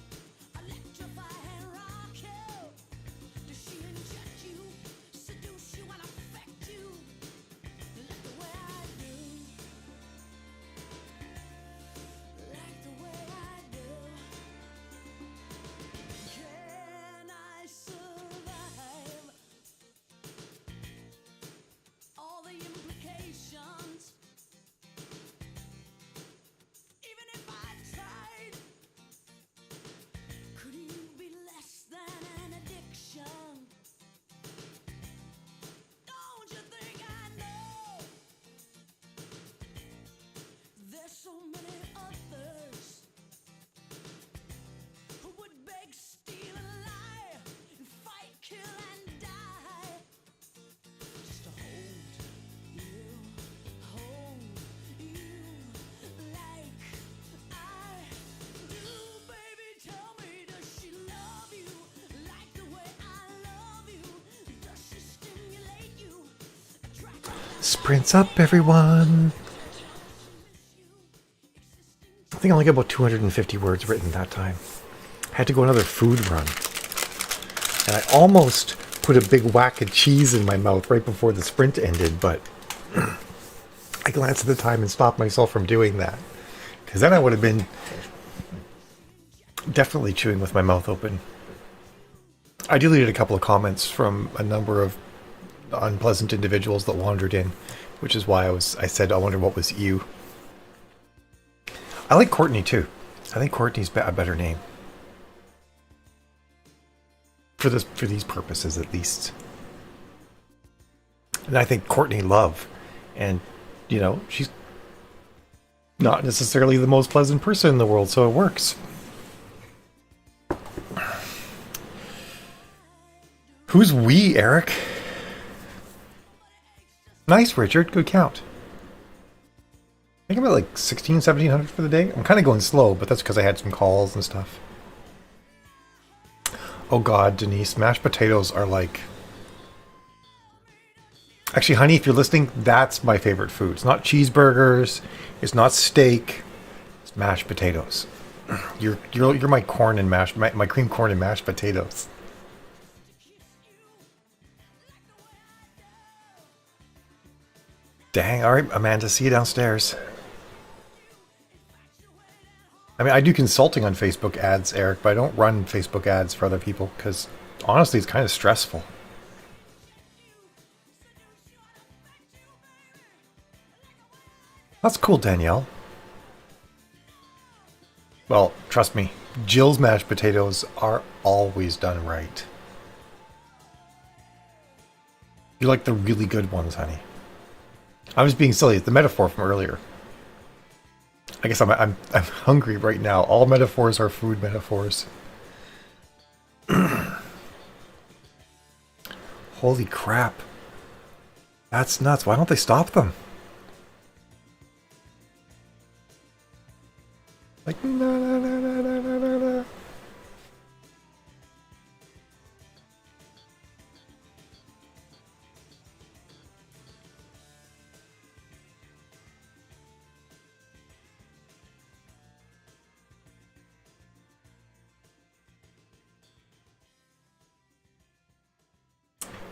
E: electrify and rock you. Does she inject you, seduce you and affect you like the way I do? Like the way I do. Can I survive all the implications? Even if I tried, could you be less than an addiction? Don't you think I know there's so many others who would beg, steal, and lie, and fight, kill, and die just to hold you like I do, baby. Tell me, does she love you like the way I love you? Does she stimulate you, attract you?
A: Sprints up, everyone. I think I only got about 250 words written that time. I had to go another food run. And I almost put a big whack of cheese in my mouth right before the sprint ended, but I glanced at the time and stopped myself from doing that. Because then I would have been definitely chewing with my mouth open. I deleted a couple of comments from a number of unpleasant individuals that wandered in, which is why I said I wonder what was you. I like Courtney too. I think Courtney's a better name. For these purposes at least. And I think Courtney Love, and you know, she's not necessarily the most pleasant person in the world, so it works. Who's we, Eric? Nice, Richard. Good count. I think I'm at like 1700 for the day. I'm kind of going slow, but that's because I had some calls and stuff. Oh God, Denise, mashed potatoes are like... Actually, honey, if you're listening, that's my favorite food. It's not cheeseburgers. It's not steak. It's mashed potatoes. You're my corn and my cream corn and mashed potatoes. Dang, all right, Amanda, see you downstairs. I mean, I do consulting on Facebook ads, Eric, but I don't run Facebook ads for other people because honestly, it's kind of stressful. That's cool, Danielle. Well, trust me, Jill's mashed potatoes are always done right. You like the really good ones, honey. I was being silly. It's the metaphor from earlier. I guess I'm hungry right now. All metaphors are food metaphors. Holy crap. That's nuts. Why don't they stop them? Like, no.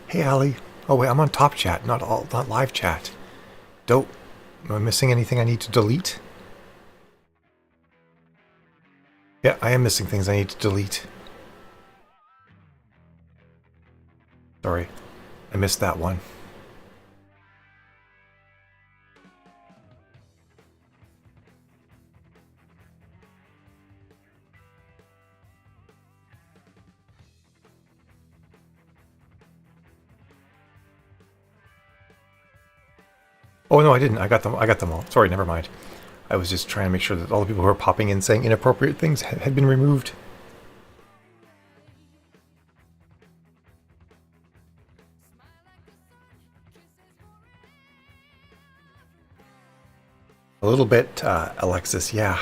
A: Hey, Ali. Oh, wait, I'm on top chat, not live chat. Am I missing anything I need to delete? Yeah, I am missing things I need to delete. Sorry, I missed that one. Oh no, I didn't. I got them. I got them all. Sorry, never mind. I was just trying to make sure that all the people who are popping in saying inappropriate things had been removed. A little bit, Alexis. Yeah.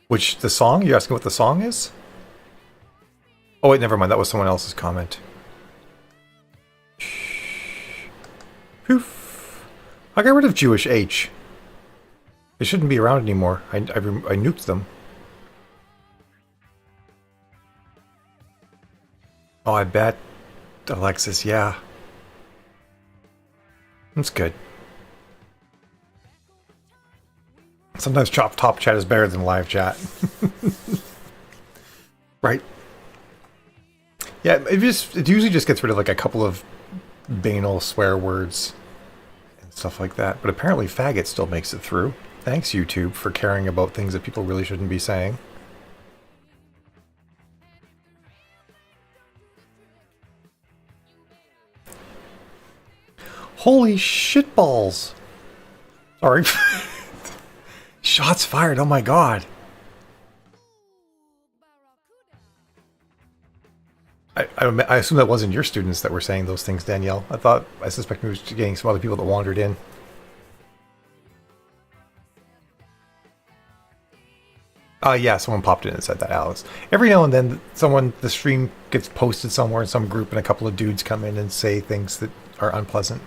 A: Which the song? You're asking what the song is? Oh wait, never mind. That was someone else's comment. Poof. I got rid of Jewish H. They shouldn't be around anymore. I nuked them. Oh, I bet. Alexis, yeah. That's good. Sometimes top chat is better than live chat. Right. Yeah, it usually just gets rid of like a couple of banal swear words and stuff like that. But apparently faggot still makes it through. Thanks, YouTube, for caring about things that people really shouldn't be saying. Holy shitballs! Sorry. Shots fired, oh my god. I assume that wasn't your students that were saying those things, Danielle. I suspect it was getting some other people that wandered in. Yeah, someone popped in and said that, Alice. Every now and then, the stream gets posted somewhere in some group and a couple of dudes come in and say things that are unpleasant.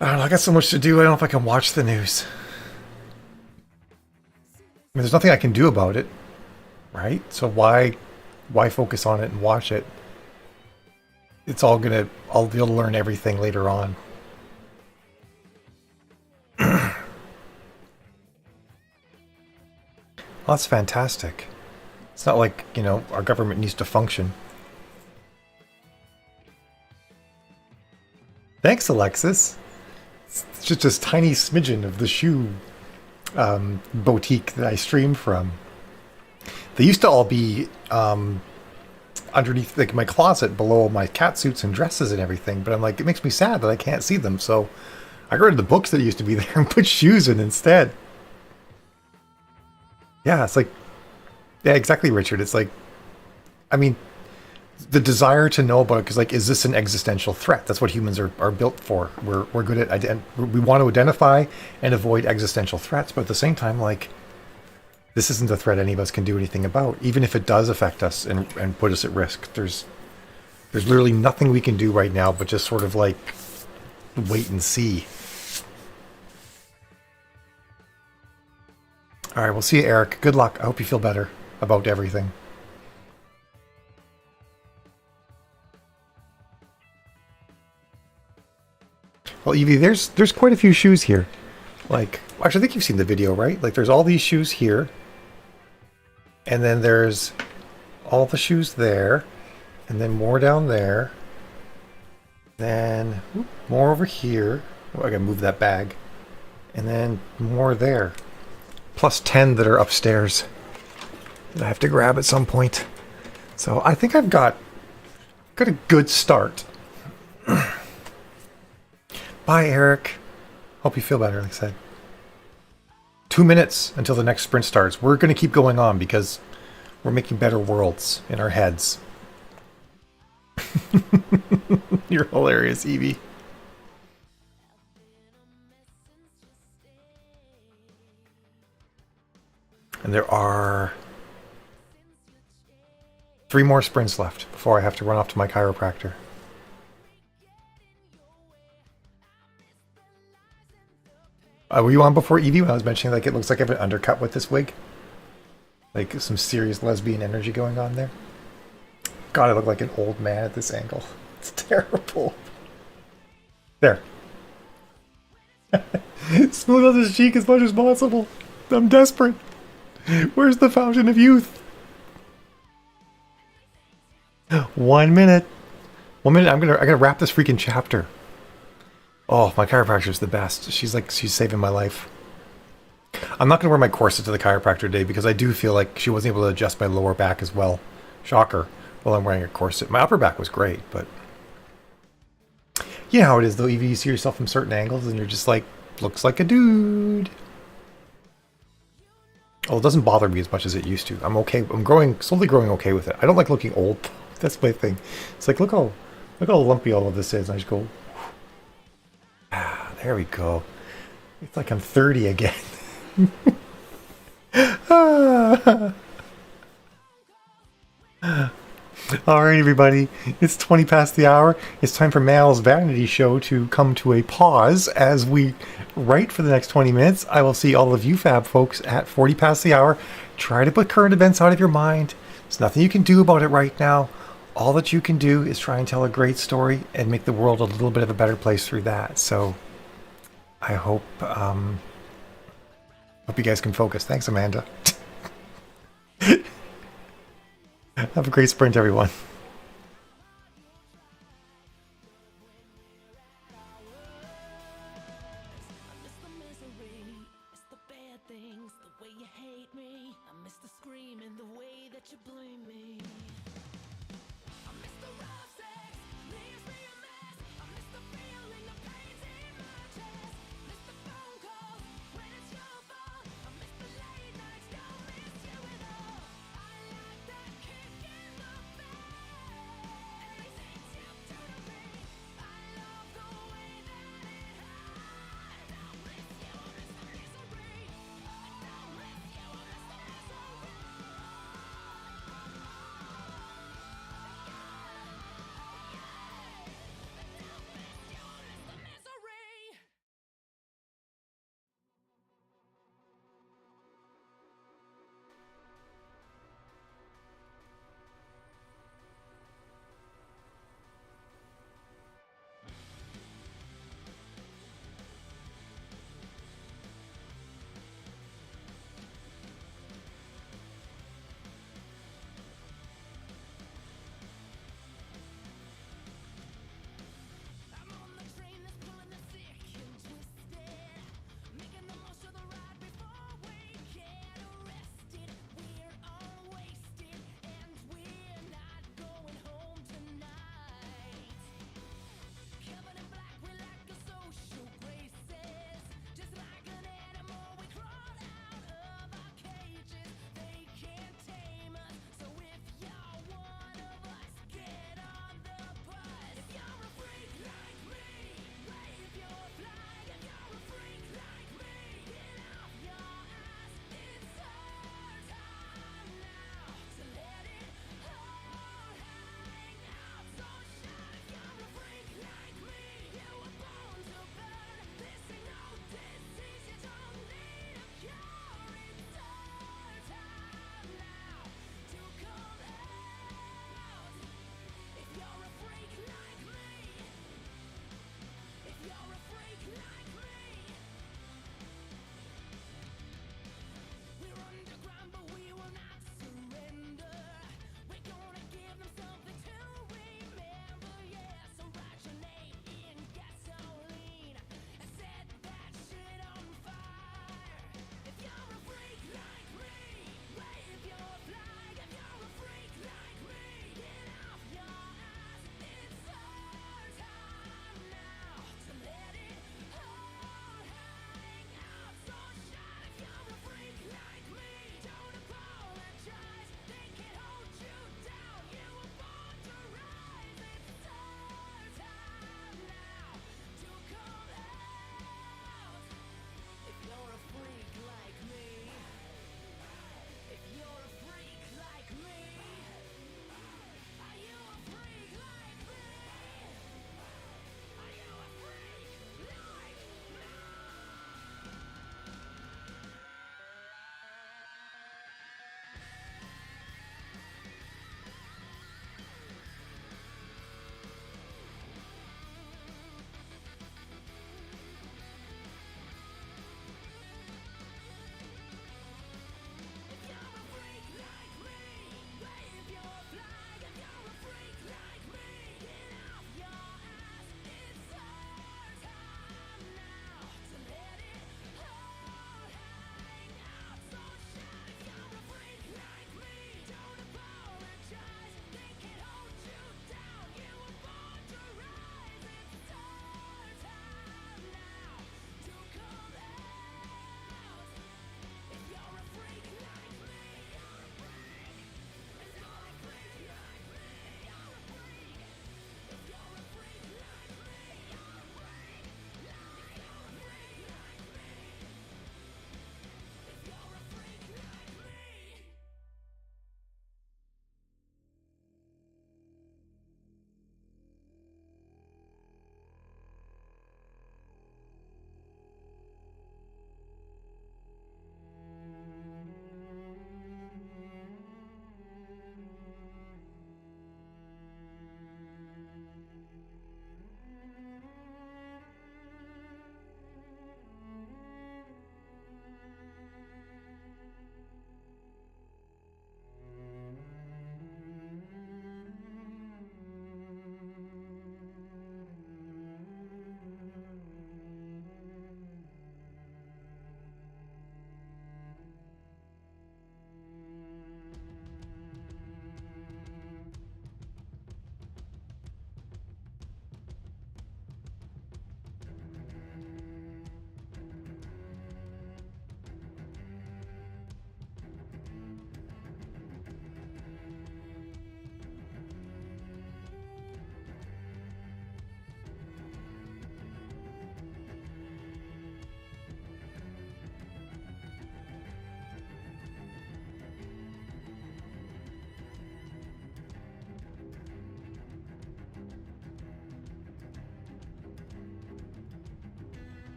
A: I don't know, I got so much to do, I don't know if I can watch the news. I mean, there's nothing I can do about it, right? So why focus on it and watch it? I'll be able to learn everything later on. Well, that's fantastic. It's not like, our government needs to function. Thanks, Alexis. It's just this tiny smidgen of the shoe boutique that I stream from. They used to all be underneath like my closet below my cat suits and dresses and everything, but I'm like, it makes me sad that I can't see them, so I got rid of the books that used to be there and put shoes in instead. Yeah, it's like, yeah, exactly, Richard. It's like, I mean, the desire to know about it, because like, is this an existential threat? That's what humans are built for. We're good at, we want to identify and avoid existential threats, but at the same time, like, this isn't a threat any of us can do anything about, even if it does affect us and put us at risk. There's literally nothing we can do right now but just sort of like wait and see. All right, we'll see you, Eric. Good luck. I hope you feel better about everything. Well, Evie, there's quite a few shoes here. Like, actually, I think you've seen the video, right? Like, there's all these shoes here. And then there's all the shoes there. And then more down there. Then more over here. Oh, I gotta move that bag. And then more there. Plus 10 that are upstairs that I have to grab at some point. So I think I've got a good start. Bye, Eric. Hope you feel better, like I said. 2 minutes until the next sprint starts. We're going to keep going on because we're making better worlds in our heads. You're hilarious, Evie. And there are 3 more sprints left before I have to run off to my chiropractor. Were you on before, Evie, when I was mentioning like it looks like I have an undercut with this wig? Like some serious lesbian energy going on there? God, I look like an old man at this angle. It's terrible. There. Smooth out his cheek as much as possible. I'm desperate. Where's the fountain of youth? 1 minute. 1 minute. I gotta wrap this freaking chapter. Oh, my chiropractor's the best. She's saving my life. I'm not going to wear my corset to the chiropractor today because I do feel like she wasn't able to adjust my lower back as well. Shocker. While I'm wearing a corset. My upper back was great, but... You know how it is, though, Evie. You see yourself from certain angles and you're just like, looks like a dude. Oh, it doesn't bother me as much as it used to. I'm okay. I'm slowly growing okay with it. I don't like looking old. That's my thing. It's like, look how lumpy all of this is. And I just go, there we go. It's like I'm 30 again. All right, everybody. It's 20 past the hour. It's time for Mal's Vanity Show to come to a pause as we write for the next 20 minutes. I will see all of you fab folks at 40 past the hour. Try to put current events out of your mind. There's nothing you can do about it right now. All that you can do is try and tell a great story and make the world a little bit of a better place through that. So I hope you guys can focus. Thanks, Amanda. Have a great sprint, everyone.
E: I miss the misery, it's the bad things, the way you hate me. I miss the screaming, the way that you blame me. I miss the rough sex, leaves me a mess. I miss the feeling of pain in my chest. Miss the phone calls when it's your fault. I miss the late nights, don't miss you at all. I like that kick in the face. Anything you do to me, I love the way that it hurts. I don't miss you, I miss the misery. I don't miss you, I miss the misery.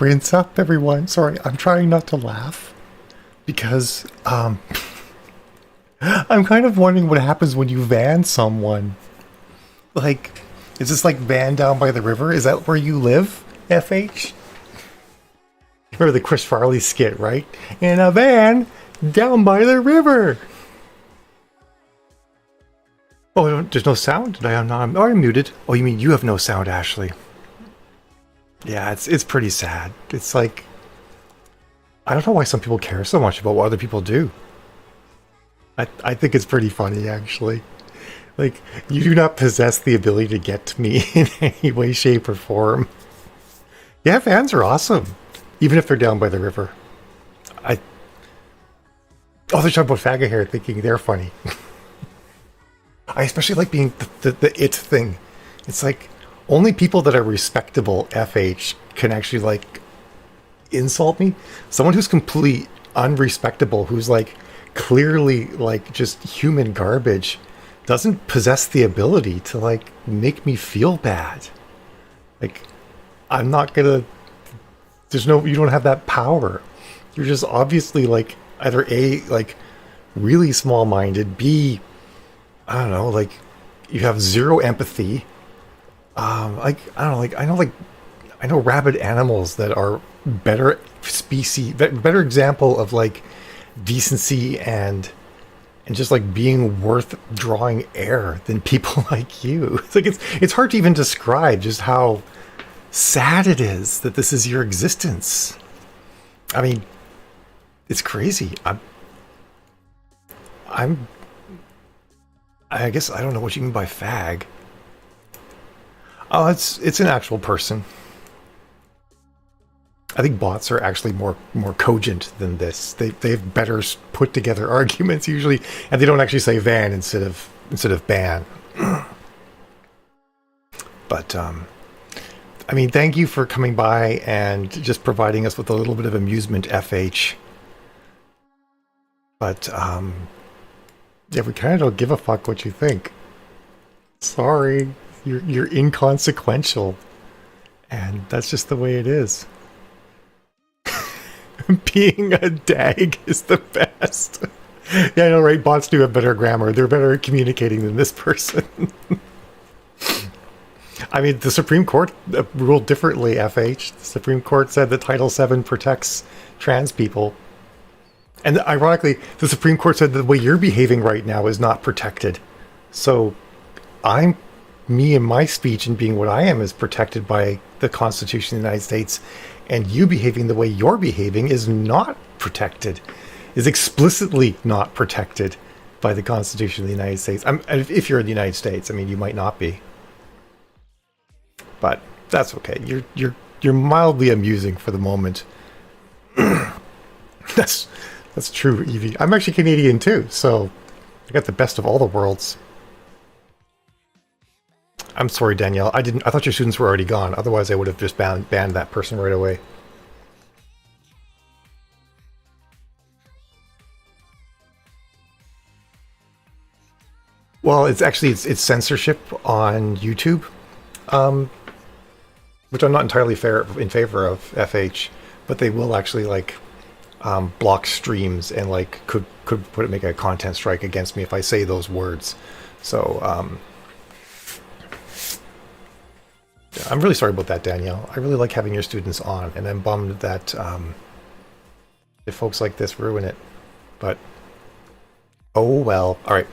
A: brains up, everyone. Sorry, I'm trying not to laugh because I'm kind of wondering what happens when you van someone. Like, is this like van down by the river? Is that where you live, FH? Remember the Chris Farley skit, right? In a van down by the river. Oh, there's no sound? I'm muted. Oh, you mean you have no sound, Ashley? Yeah, it's pretty sad. It's like, I don't know why some people care so much about what other people do. I think it's pretty funny, actually. Like, you do not possess the ability to get to me in any way, shape, or form. Yeah, fans are awesome. Even if they're down by the river. Oh, they're talking about faggot hair, thinking they're funny. I especially like being the it thing. It's like, only people that are respectable, FH, can actually, like, insult me. Someone who's complete unrespectable, who's, like, clearly, like, just human garbage, doesn't possess the ability to, like, make me feel bad. Like, I'm not gonna... you don't have that power. You're just obviously, like, either A, like, really small-minded, B, I don't know, like, you have zero empathy. Like, I don't know, like, I know rabid animals that are better species, better example of, like, decency and just, like, being worth drawing air than people like you. It's like, it's hard to even describe just how sad it is that this is your existence. I mean, it's crazy. I guess I don't know what you mean by fag. Oh, it's an actual person. I think bots are actually more cogent than this. They have better put together arguments usually, and they don't actually say van instead of ban. But I mean, thank you for coming by and just providing us with a little bit of amusement, FH. But yeah, we kind of don't give a fuck what you think. Sorry, you're inconsequential, and that's just the way it is. Being a dag is the best. Yeah, I know, right? Bots do have better grammar. They're better at communicating than this person. I mean, the Supreme Court ruled differently, FH. The Supreme Court said that Title VII protects trans people. And ironically, the Supreme Court said that the way you're behaving right now is not protected. So me and my speech and being what I am is protected by the Constitution of the United States. And you behaving the way you're behaving is not protected, is explicitly not protected by the Constitution of the United States. If you're in the United States, I mean, you might not be. But that's okay. You're mildly amusing for the moment. That's true, Evie. I'm actually Canadian too, so I got the best of all the worlds. I'm sorry, Danielle. I thought your students were already gone. Otherwise, I would have just banned that person right away. Well, it's censorship on YouTube, which I'm not entirely in favor of, FH. But they will actually, like, block streams and, like, could make a content strike against me if I say those words. So I'm really sorry about that, Danielle. I really like having your students on, and I'm bummed that if folks like this ruin it. But oh well. All right,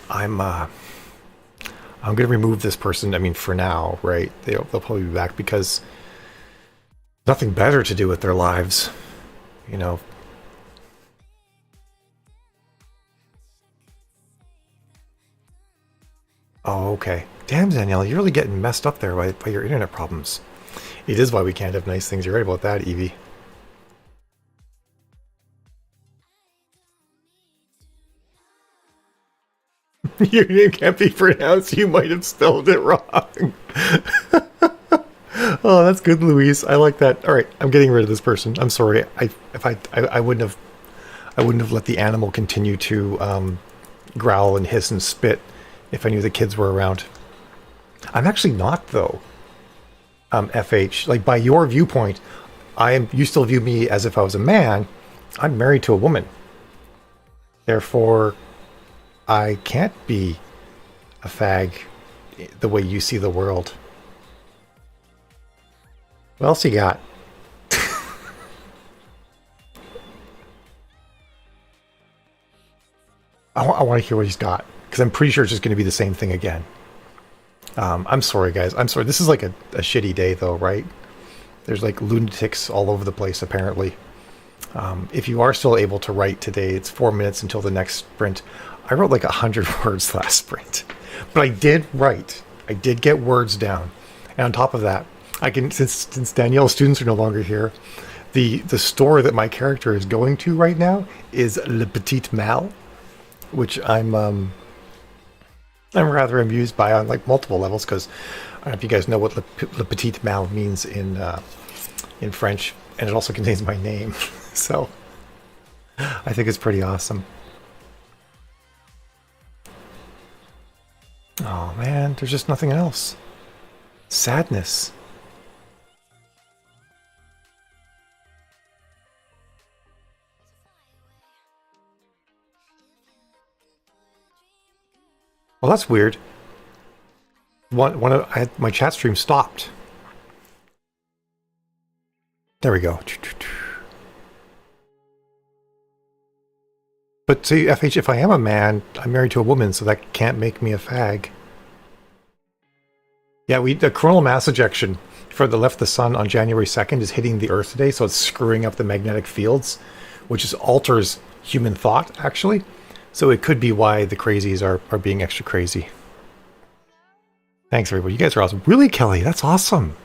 A: I'm gonna remove this person. I mean, for now, right? They'll probably be back because nothing better to do with their lives, you know. Oh, okay. Damn, Danielle, you're really getting messed up there by your internet problems. It is why we can't have nice things. You're right about that, Evie. Your name can't be pronounced. You might have spelled it wrong. Oh, that's good, Louise. I like that. All right, I'm getting rid of this person. I'm sorry. I wouldn't have let the animal continue to growl and hiss and spit if I knew the kids were around. I'm actually not, though. FH, like, by your viewpoint, you still view me as if I was a man. I'm married to a woman. Therefore, I can't be a fag the way you see the world. What else you got? I want to hear what he's got, because I'm pretty sure it's just going to be the same thing again. I'm sorry, guys. I'm sorry. This is like a shitty day, though, right? There's like lunatics all over the place, apparently. If you are still able to write today, it's 4 minutes until the next sprint. I wrote like 100 words last sprint, but I did write. I did get words down, and on top of that, I can since Danielle's students are no longer here, the store that my character is going to right now is Le Petit Mal, which I'm rather amused by on like multiple levels, because I don't know if you guys know what Le Petit Mal means in French, and it also contains my name, so I think it's pretty awesome. Oh man, there's just nothing else. Sadness. Well, that's weird. My chat stream stopped. There we go. But see, FH, if I am a man, I'm married to a woman, so that can't make me a fag. Yeah, the coronal mass ejection for the left the sun on January 2nd is hitting the Earth today, so it's screwing up the magnetic fields, which is alters human thought, actually. So it could be why the crazies are being extra crazy. Thanks, everybody. You guys are awesome. Really, Kelly? That's awesome.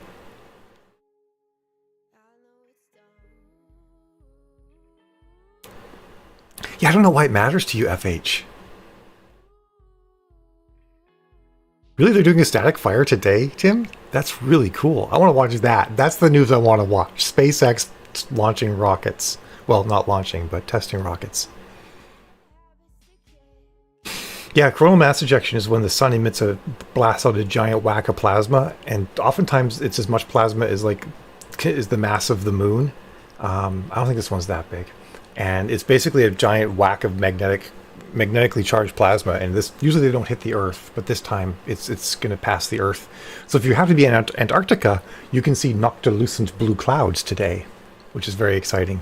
A: Yeah, I don't know why it matters to you, FH. Really, they're doing a static fire today, Tim? That's really cool. I want to watch that. That's the news I want to watch. SpaceX launching rockets. Well, not launching, but testing rockets. Yeah, coronal mass ejection is when the sun emits blasts out a giant whack of plasma, and oftentimes it's as much plasma as is the mass of the moon. I don't think this one's that big. And it's basically a giant whack of magnetically charged plasma, and this usually they don't hit the Earth, but this time it's going to pass the Earth. So if you have to be in Antarctica, you can see noctilucent blue clouds today, which is very exciting.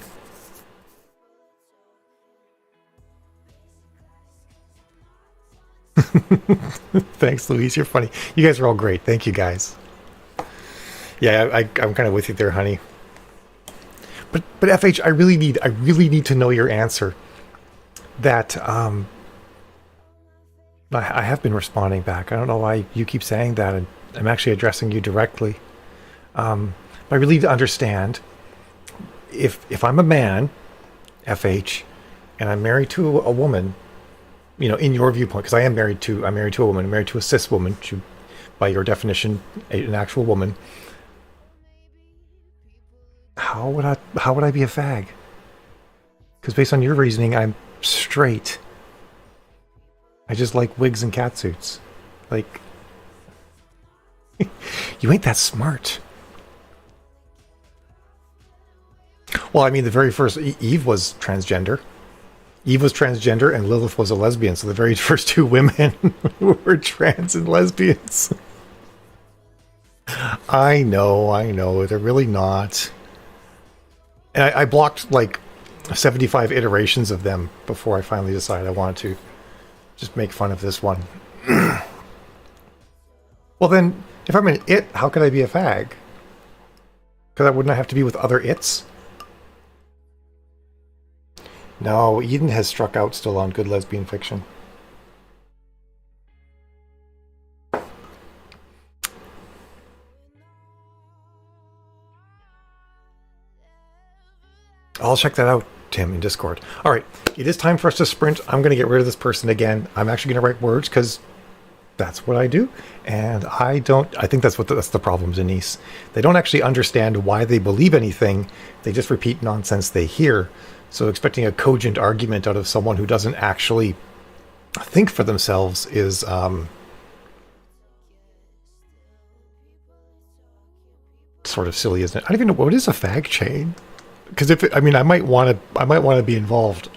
A: Thanks, Louise. You're funny. You guys are all great. Thank you, guys. Yeah, I'm kind of with you there, honey. But FH, I really need to know your answer. That I have been responding back. I don't know why you keep saying that, and I'm actually addressing you directly. But I really need to understand if I'm a man, FH, and I'm married to a woman. You know, in your viewpoint, because I'm married to a woman. I'm married to a cis woman. She, by your definition, an actual woman. How would I be a fag? Because based on your reasoning, I'm straight. I just like wigs and catsuits. Like, you ain't that smart. Well, I mean, the very first Eve was transgender. Eve was transgender and Lilith was a lesbian, so the very first two women were trans and lesbians. I know, they're really not. And I blocked like 75 iterations of them before I finally decided I wanted to just make fun of this one. Well then, if I'm an it, how could I be a fag? Because I wouldn't have to be with other its? No, Eden has struck out still on good lesbian fiction. I'll check that out, Tim, in Discord. All right, it is time for us to sprint. I'm going to get rid of this person again. I'm actually going to write words because that's what I do. And I think that's the problem, Denise. They don't actually understand why they believe anything. They just repeat nonsense they hear. So expecting a cogent argument out of someone who doesn't actually think for themselves is sort of silly, isn't it? I don't even know what is a fag chain. Because I might want to be involved.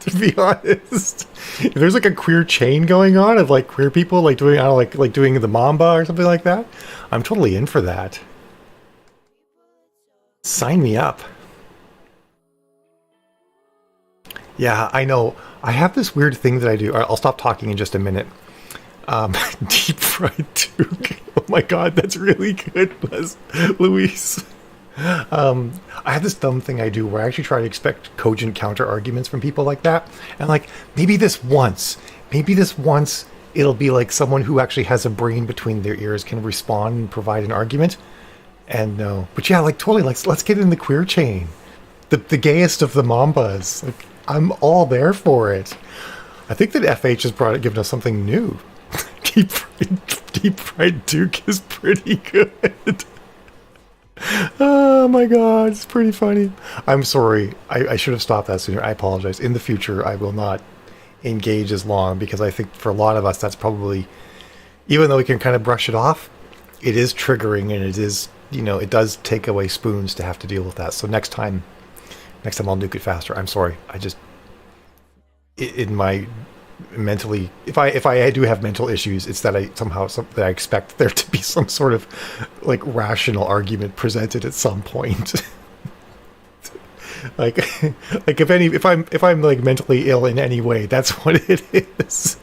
A: To be honest, if there's like a queer chain going on of like queer people like doing, I don't know, like doing the Mamba or something like that, I'm totally in for that. Sign me up. Yeah, I know. I have this weird thing that I do. I'll stop talking in just a minute. Deep fried Duke. Oh my god, that's really good, Luis. I have this dumb thing I do where I actually try to expect cogent counter arguments from people like that. And like, maybe this once, it'll be like someone who actually has a brain between their ears can respond and provide an argument. And no, but yeah, like totally, like let's get in the queer chain, the gayest of the Mambas. Like, I'm all there for it. I think that FH has given us something new. Deep fried Duke is pretty good. Oh my god, it's pretty funny. I'm sorry. I should have stopped that sooner. I apologize. In the future, I will not engage as long because I think for a lot of us, that's probably, even though we can kind of brush it off, it is triggering and it is, it does take away spoons to have to deal with that. So next time I'll nuke it faster. I'm sorry. I just, in my mentally, if I do have mental issues, it's that that I expect there to be some sort of like rational argument presented at some point. like if I'm like mentally ill in any way, that's what it is.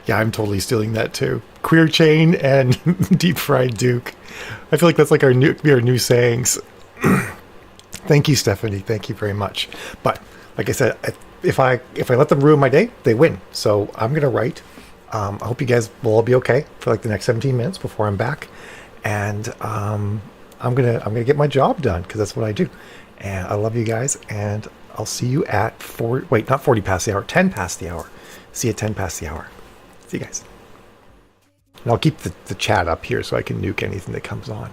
A: Yeah, I'm totally stealing that too. Queer chain and deep fried Duke. I feel like that's like our new sayings. Thank you, Stephanie. Thank you very much. But like I said, if I let them ruin my day, they win. So I'm gonna write. I hope you guys will all be okay for like the next 17 minutes before I'm back, and I'm gonna get my job done because that's what I do. And I love you guys, and I'll see you at 40 past the hour, 10 past the hour. See you at 10 past the hour. See you guys. And I'll keep the chat up here so I can nuke anything that comes on.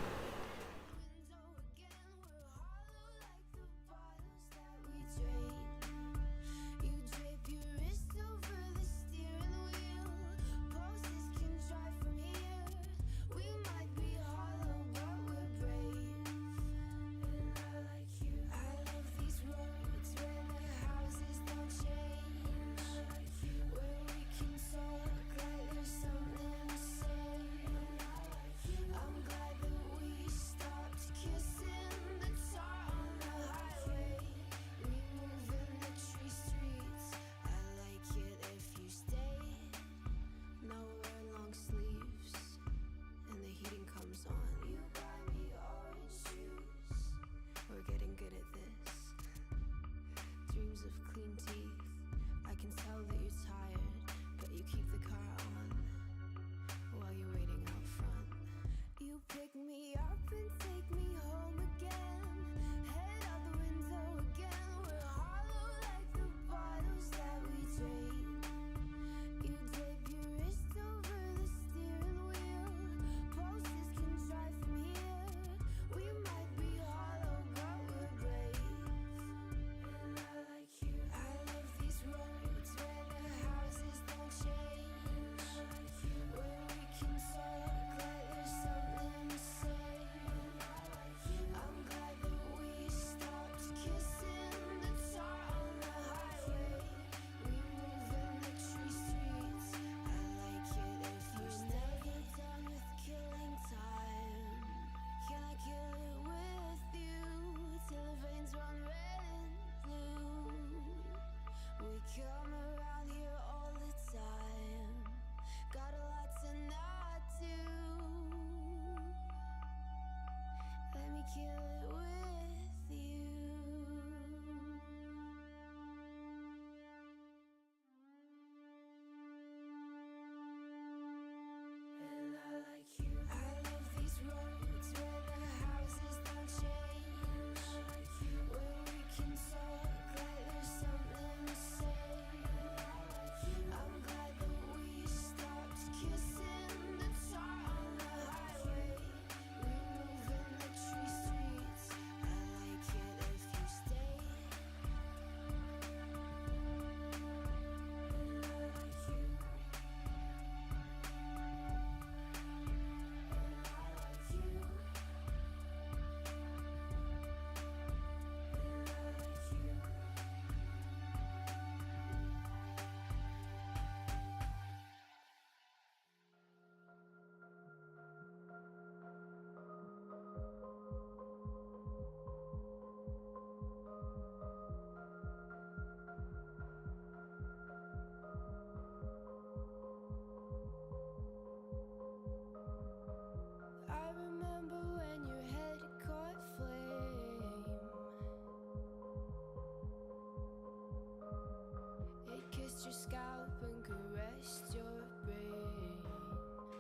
E: scalp and caressed your brain.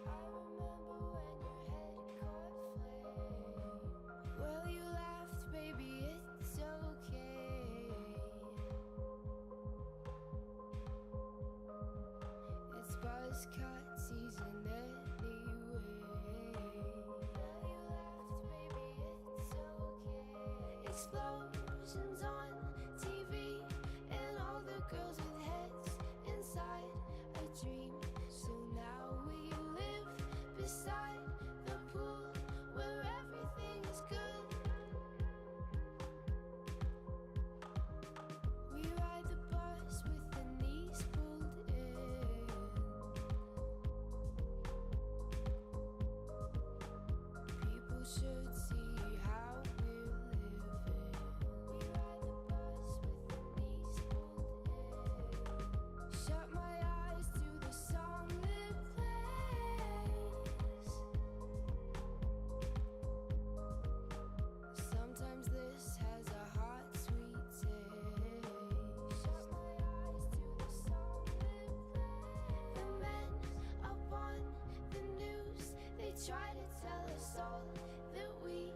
E: I remember when your head caught flame. Well, you laughed, baby, it's okay. It's buzzcut season anyway. Well, you laughed, baby, it's okay. Explosions on TV and all the girls with heads inside a dream. So now we live beside the pool where everything is good. We ride the bus with the knees pulled in. People should see how we're living. We ride the bus with the knees pulled in. Shut my eyes to the song that plays. Sometimes this has a hot, sweet taste. Shut my eyes to the song that plays. The men up on the news, they try to tell us all that we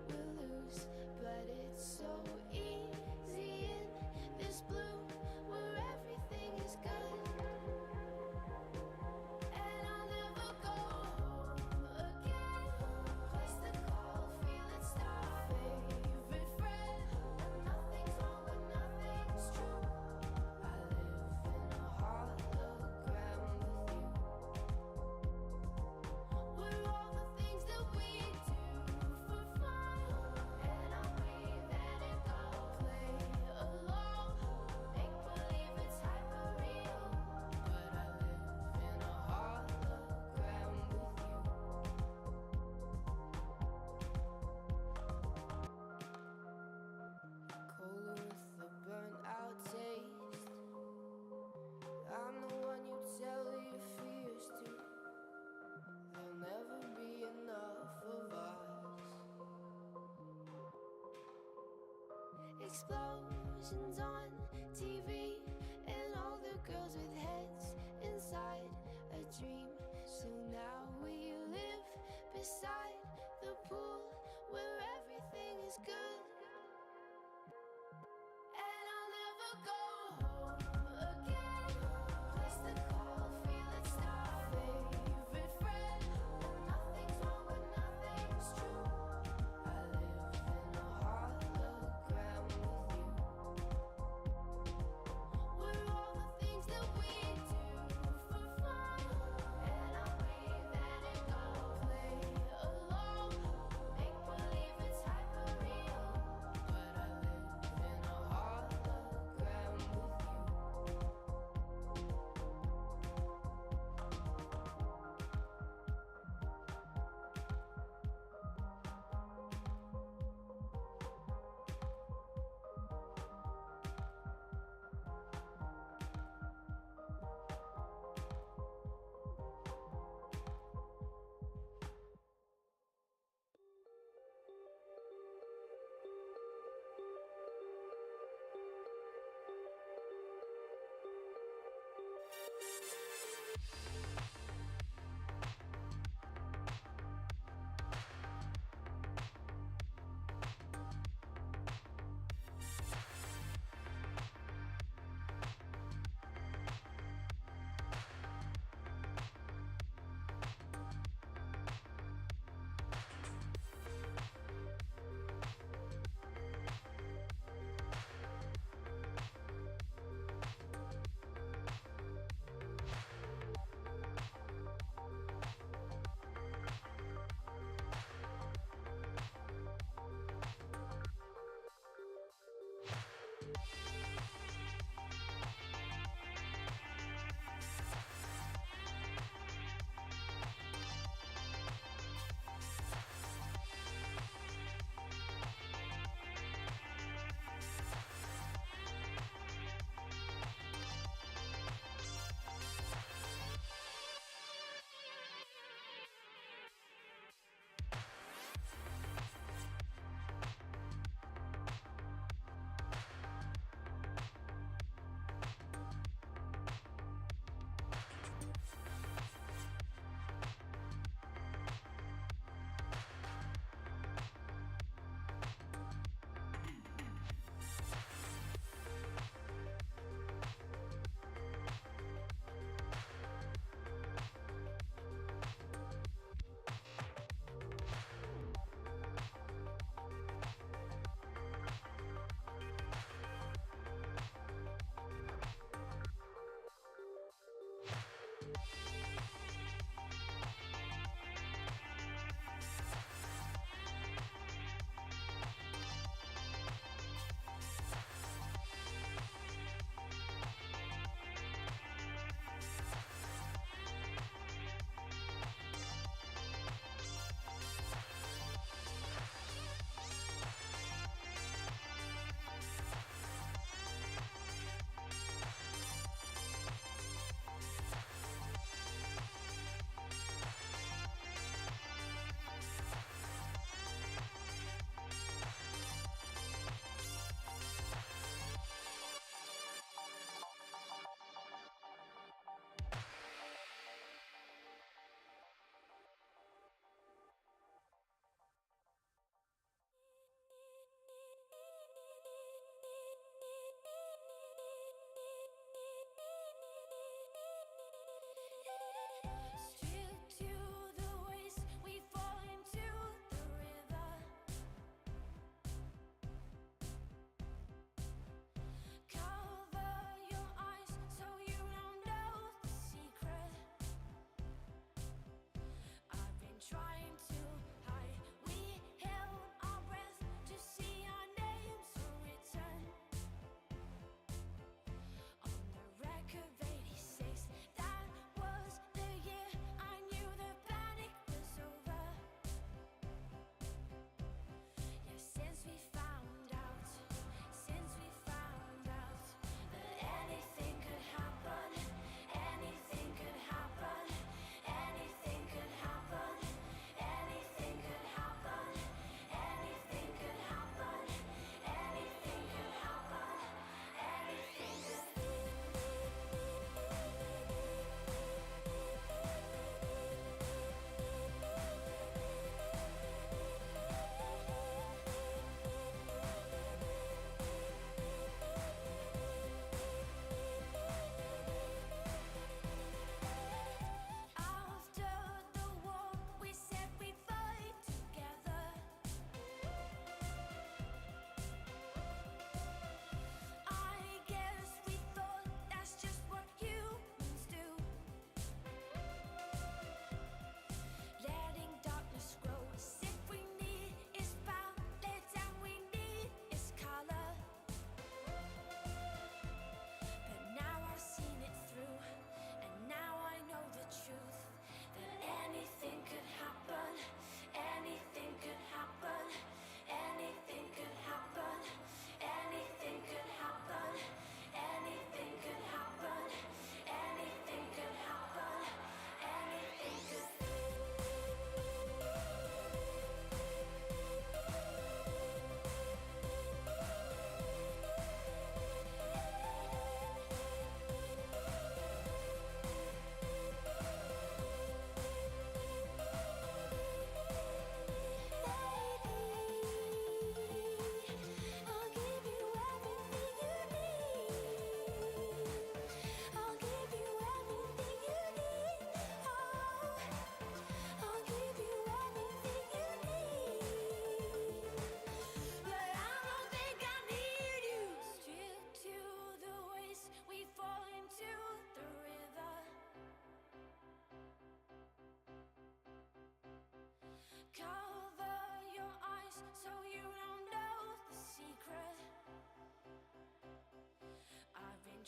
E: will lose, but it's so easy in this blue where everything is good. And I'll never go home again. Place to call, feeling star, favorite friend. And nothing's wrong when nothing's true. I live in a hologram with you. We're all the things that we do for fun. And I'll breathe and it go. Play along, make believe it's hyper real. But I live in a hologram with you. Cola with the burnt out taste. I'm the one you tell your fears to. There'll never be enough of us. Explosions on TV and all the girls with heads inside a dream. So now we live beside the pool where everything is good. And I'll never go home again. Place to call, feeling star, favorite friend. And nothing's wrong when nothing's true. I live in a hologram with you. We're all the things that we do for fun. And I'll breathe and it go. Play along, make believe it's hyper real. But I live in a hologram with you.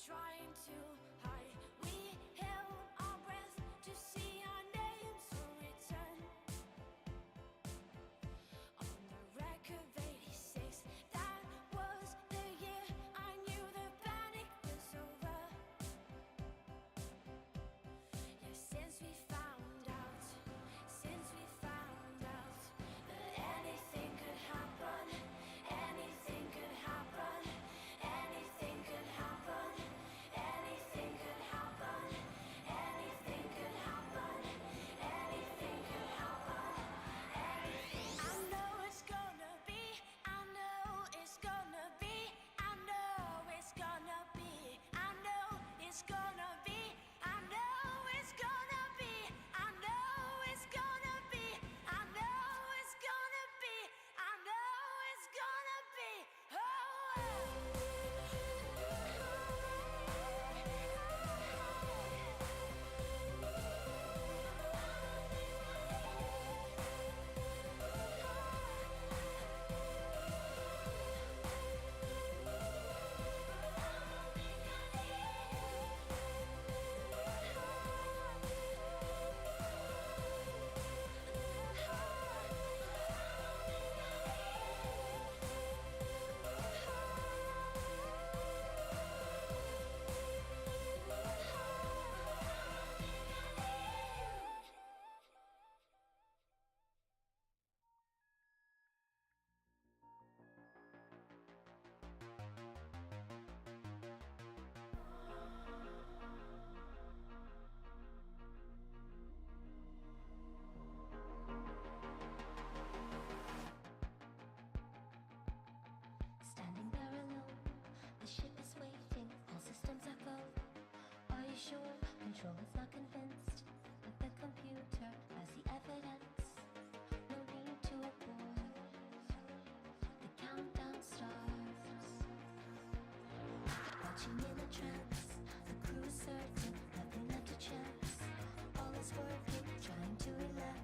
C: trying to hide. We held our breath to see our names return. On the record of 86, that was the year I knew the panic was over. Yeah, since we found out that anything could happen, anything could happen, anything could happen, anything could happen, anything could happen, anything could happen. I know it's gonna be, I know it's gonna be, I know it's gonna be, I know it's gonna be, I know it's gonna be, I know it's gonna be, I know it's gonna be, I know it's gonna be.
D: Standing there alone, the ship is waiting, all systems are go. Are you sure? Control is not convinced, but the computer has the evidence. No need to abort. The countdown starts. Watching in a trance, the crew is certain, nothing left to chance. All is working, trying to relax.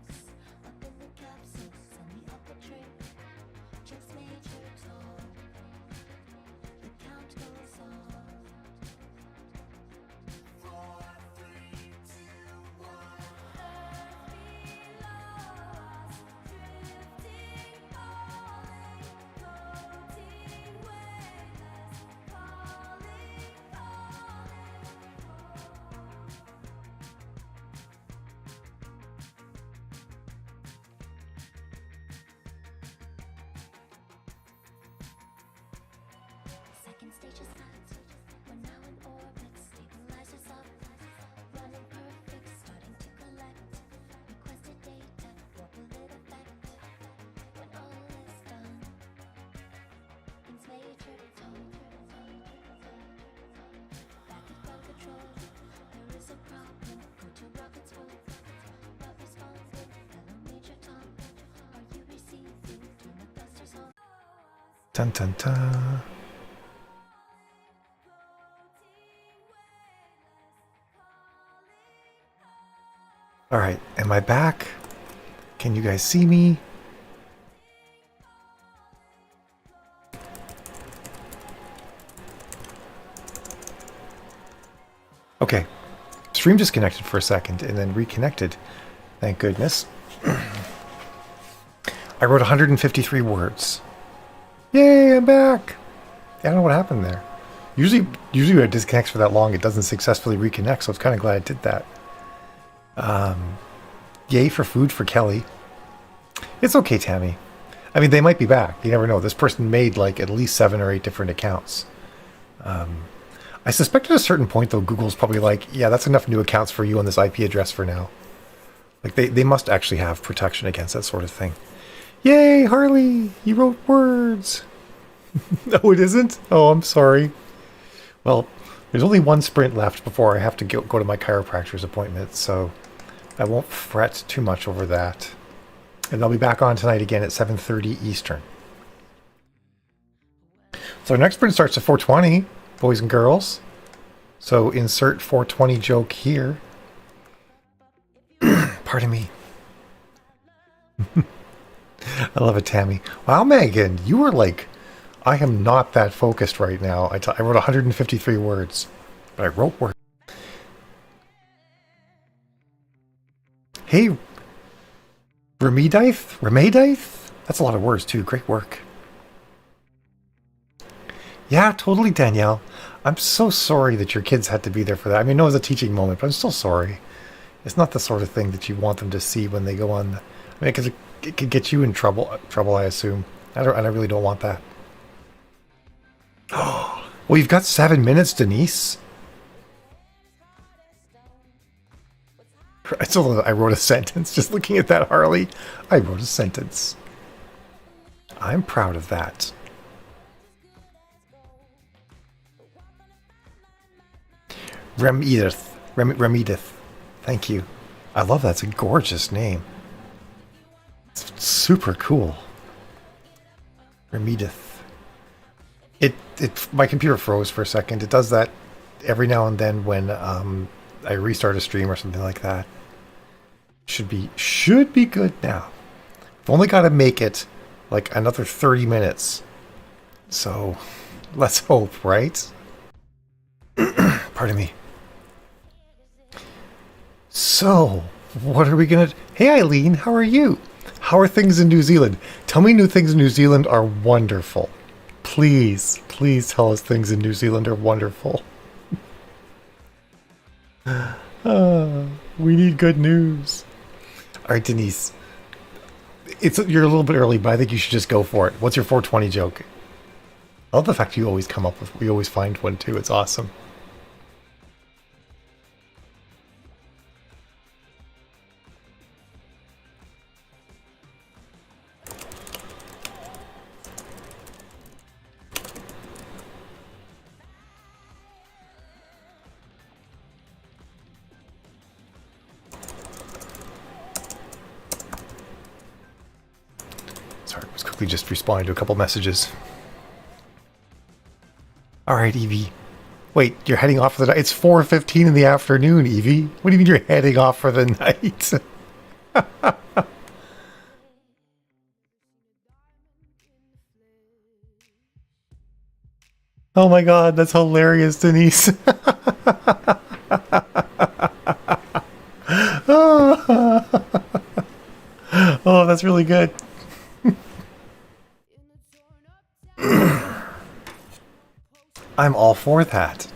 D: Up in the capsule, send the upper trip. Just Major Tom. The count goes on. 4, 3, 2, 1. Earth below us, drifting, falling, floating, weightless, falling, Second stage is set. We're now in orbit. Stabilizers up. Running perfect. Starting to collect. Requested data. What will it affect? When all is done. Things major tone. Back at ground control. There is a problem. Go to rocket swoop. Not responding. Hello, Major Tom. Are you receiving? Turn the thrusters on.
A: Dun dun dun. All right, am I back? Can you guys see me? Okay, stream disconnected for a second and then reconnected. Thank goodness. I wrote 153 words. Yay, I'm back! I don't know what happened there. Usually when it disconnects for that long, it doesn't successfully reconnect, so I was kind of glad it did that. Yay for food for Kelly. It's okay, Tammy. I mean, they might be back. You never know. This person made like at least 7 or 8 different accounts. I suspect at a certain point, though, Google's probably like, yeah, that's enough new accounts for you on this IP address for now. Like, they must actually have protection against that sort of thing. Yay, Harley! You wrote words! No, it isn't? Oh, I'm sorry. Well, there's only one sprint left before I have to go to my chiropractor's appointment, so I won't fret too much over that. And I'll be back on tonight again at 7:30 Eastern. So our next sprint starts at 4:20, boys and girls. So insert 4:20 joke here. Pardon me. I love it, Tammy. Wow, Megan, you were like, I am not that focused right now. I wrote 153 words. But I wrote work. Hey, Remedith? That's a lot of words too. Great work. Yeah, totally, Danielle. I'm so sorry that your kids had to be there for that. I mean, it was a teaching moment, but I'm still sorry. It's not the sort of thing that you want them to see when they go on. I mean, because it could get you in trouble. I assume. I really don't want that. Oh, well, you've got 7 minutes, Denise. I wrote a sentence. Just looking at that, Harley. I wrote a sentence. I'm proud of that. Remedith. Thank you. I love that. It's a gorgeous name. It's super cool. Remedith. My computer froze for a second. It does that every now and then when I restart a stream or something like that. Should be good now. I've only got to make it like another 30 minutes. So let's hope, right? Pardon me. So, what are we gonna... Hey Eileen, how are you? How are things in New Zealand? Tell me new things in New Zealand are wonderful. Please tell us things in New Zealand are wonderful. We need good news. Alright, Denise. You're a little bit early, but I think you should just go for it. What's your 420 joke? I love the fact you always come up with... We always find one too. It's awesome. Sorry, I was quickly just responding to a couple messages. Alright, Evie. Wait, you're heading off for the night? It's 4:15 in the afternoon, Evie. What do you mean you're heading off for the night? Oh my god, that's hilarious, Denise. Oh, that's really good. I'm all for that.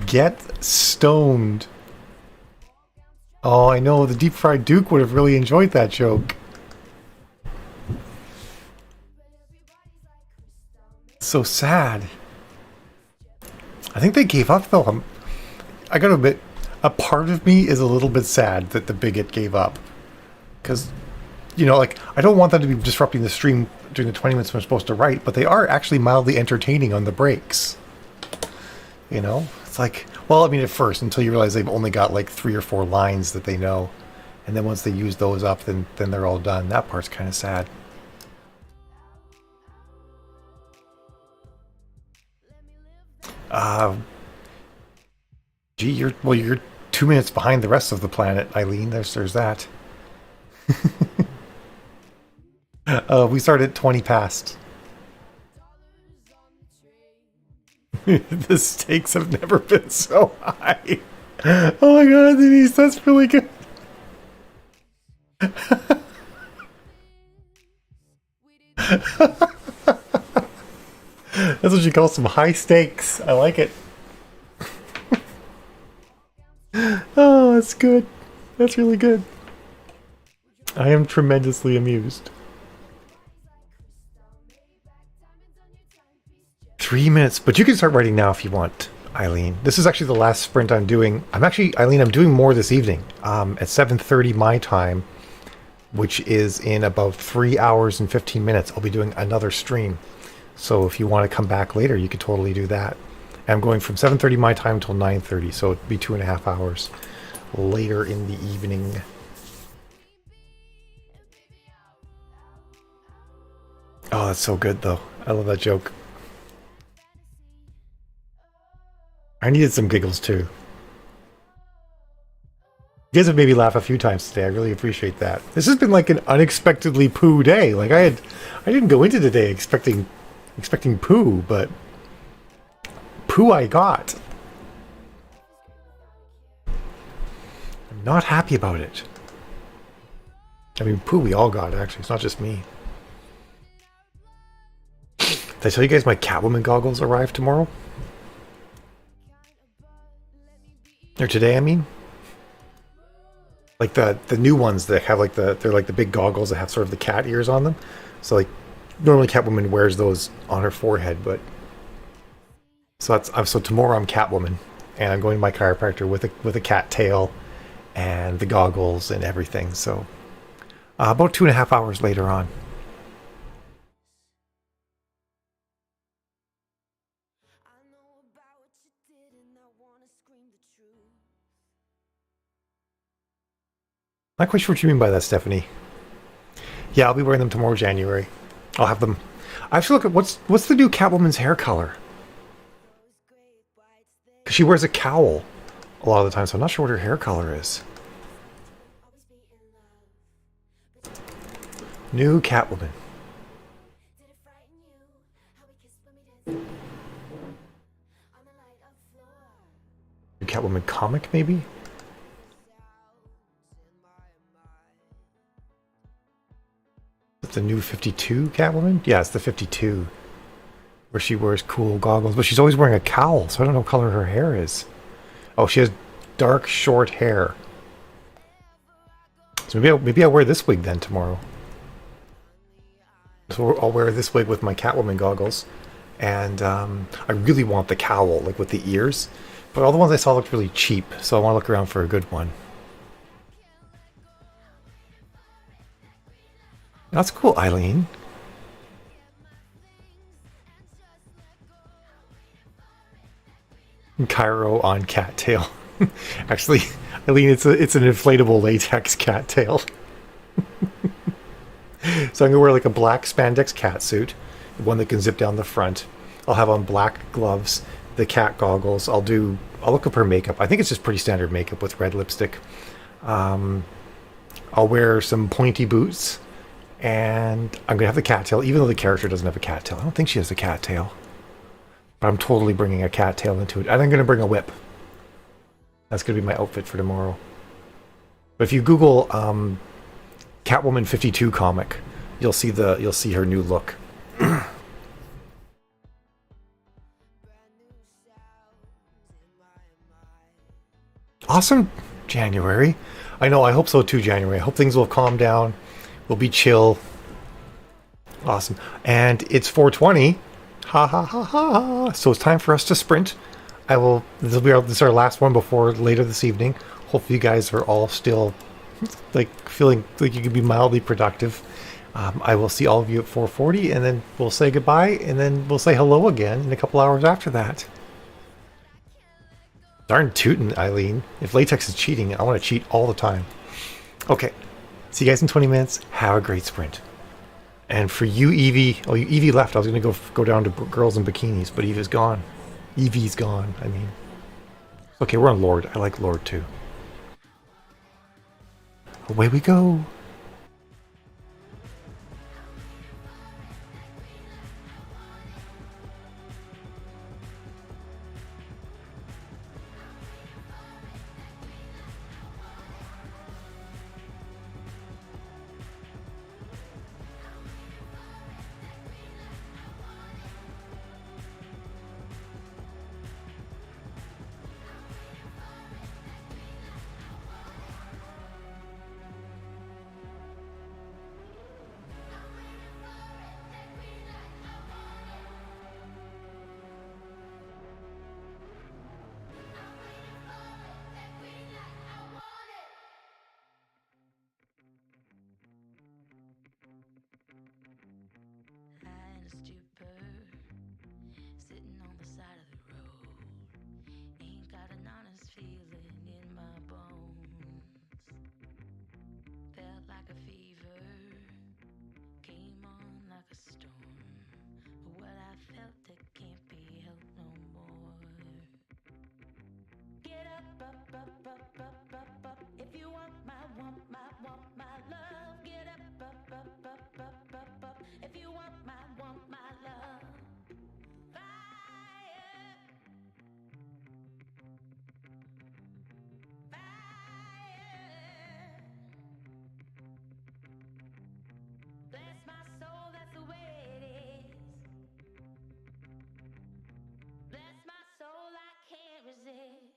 A: Get stoned. Oh, I know. The Deep Fried Duke would have really enjoyed that joke. So sad. I think they gave up, though. I gotta admit, a part of me is a little bit sad that the Bigot gave up. Because, you know, like, I don't want them to be disrupting the stream during the 20 minutes I'm supposed to write, but they are actually mildly entertaining on the breaks. You know? It's like, well, I mean, at first, until you realize they've only got like 3 or 4 lines that they know. And then once they use those up, then they're all done. That part's kind of sad. Gee, you're 2 minutes behind the rest of the planet, Eileen. There's that. We started at 20 past. The stakes have never been so high. Oh my god, Denise, that's really good. That's what you call some high stakes. I like it. Oh, that's good. That's really good. I am tremendously amused. 3 minutes, but you can start writing now if you want, Eileen. This is actually the last sprint I'm doing. Eileen, I'm doing more this evening. At 7:30 my time, which is in about 3 hours and 15 minutes, I'll be doing another stream. So if you want to come back later, you could totally do that. And I'm going from 7:30 my time till 9:30, so it'd be 2.5 hours later in the evening. Oh, that's so good, though. I love that joke. I needed some giggles, too. You guys have made me laugh a few times today. I really appreciate that. This has been like an unexpectedly poo day. Like I didn't go into today expecting poo, but Pooh I got. I'm not happy about it. I mean, Pooh we all got, actually. It's not just me. Did I tell you guys my Catwoman goggles arrive tomorrow? Or today, I mean. Like the new ones that have like they're like the big goggles that have sort of the cat ears on them. So like normally Catwoman wears those on her forehead, but so tomorrow I'm Catwoman and I'm going to my chiropractor with a cat tail and the goggles and everything. So about 2.5 hours later on.
E: I know about what you did and I wanna scream the truth.
A: Not quite sure what you mean by that, Stephanie. Yeah, I'll be wearing them tomorrow, January. I'll have them. I have to look at what's the new Catwoman's hair color. Because she wears a cowl a lot of the time, so I'm not sure what her hair color is. New Catwoman.
C: Did it frighten you? How we kissed when we danced on the light of floor.
A: New Catwoman comic, maybe? Is it the new 52 Catwoman? Yeah, it's the 52. Where she wears cool goggles, but she's always wearing a cowl, so I don't know what color her hair is. Oh, she has dark, short hair. So maybe I'll wear this wig then tomorrow. So I'll wear this wig with my Catwoman goggles. And I really want the cowl, like with the ears. But all the ones I saw looked really cheap, so I want to look around for a good one. That's cool, Eileen. Cairo on cattail. Actually, Eileen, it's an inflatable latex cattail. So I'm gonna wear like a black spandex cat suit, one that can zip down the front. I'll have on black gloves, the cat goggles. I'll look up her makeup. I think it's just pretty standard makeup with red lipstick. I'll wear some pointy boots, and I'm gonna have the cattail, even though the character doesn't have a cattail. I don't think she has a cattail. But I'm totally bringing a cattail into it. And I'm going to bring a whip. That's going to be my outfit for tomorrow. But if you Google Catwoman 52 comic, you'll see her new look. Awesome, January. I know, I hope so too, January. I hope things will calm down. We'll be chill. Awesome. And it's 420. Ha ha ha ha! So it's time for us to sprint. This is our last one before later this evening. Hopefully you guys are all still like feeling like you can be mildly productive. I will see all of you at 4:40, and then we'll say goodbye, and then we'll say hello again in a couple hours after that. Darn tootin', Eileen. If latex is cheating, I want to cheat all the time. Okay. See you guys in 20 minutes. Have a great sprint. And for you, Evie... Oh, Evie left. I was going to go down to girls in bikinis, but Evie's gone. Evie's gone, I mean. Okay, we're on Lord. I like Lord, too. Away we go.
E: Lying in a stupor, sitting on the side of the road. Ain't got an honest feeling in my bones. Felt like a fever, came on like a storm. But what I felt, it can't be helped no more. Get up, up, up, up, up, up, up. If you want my love. Get up, up, up, up, up, up, up. If you want my love. Fire.
D: exist.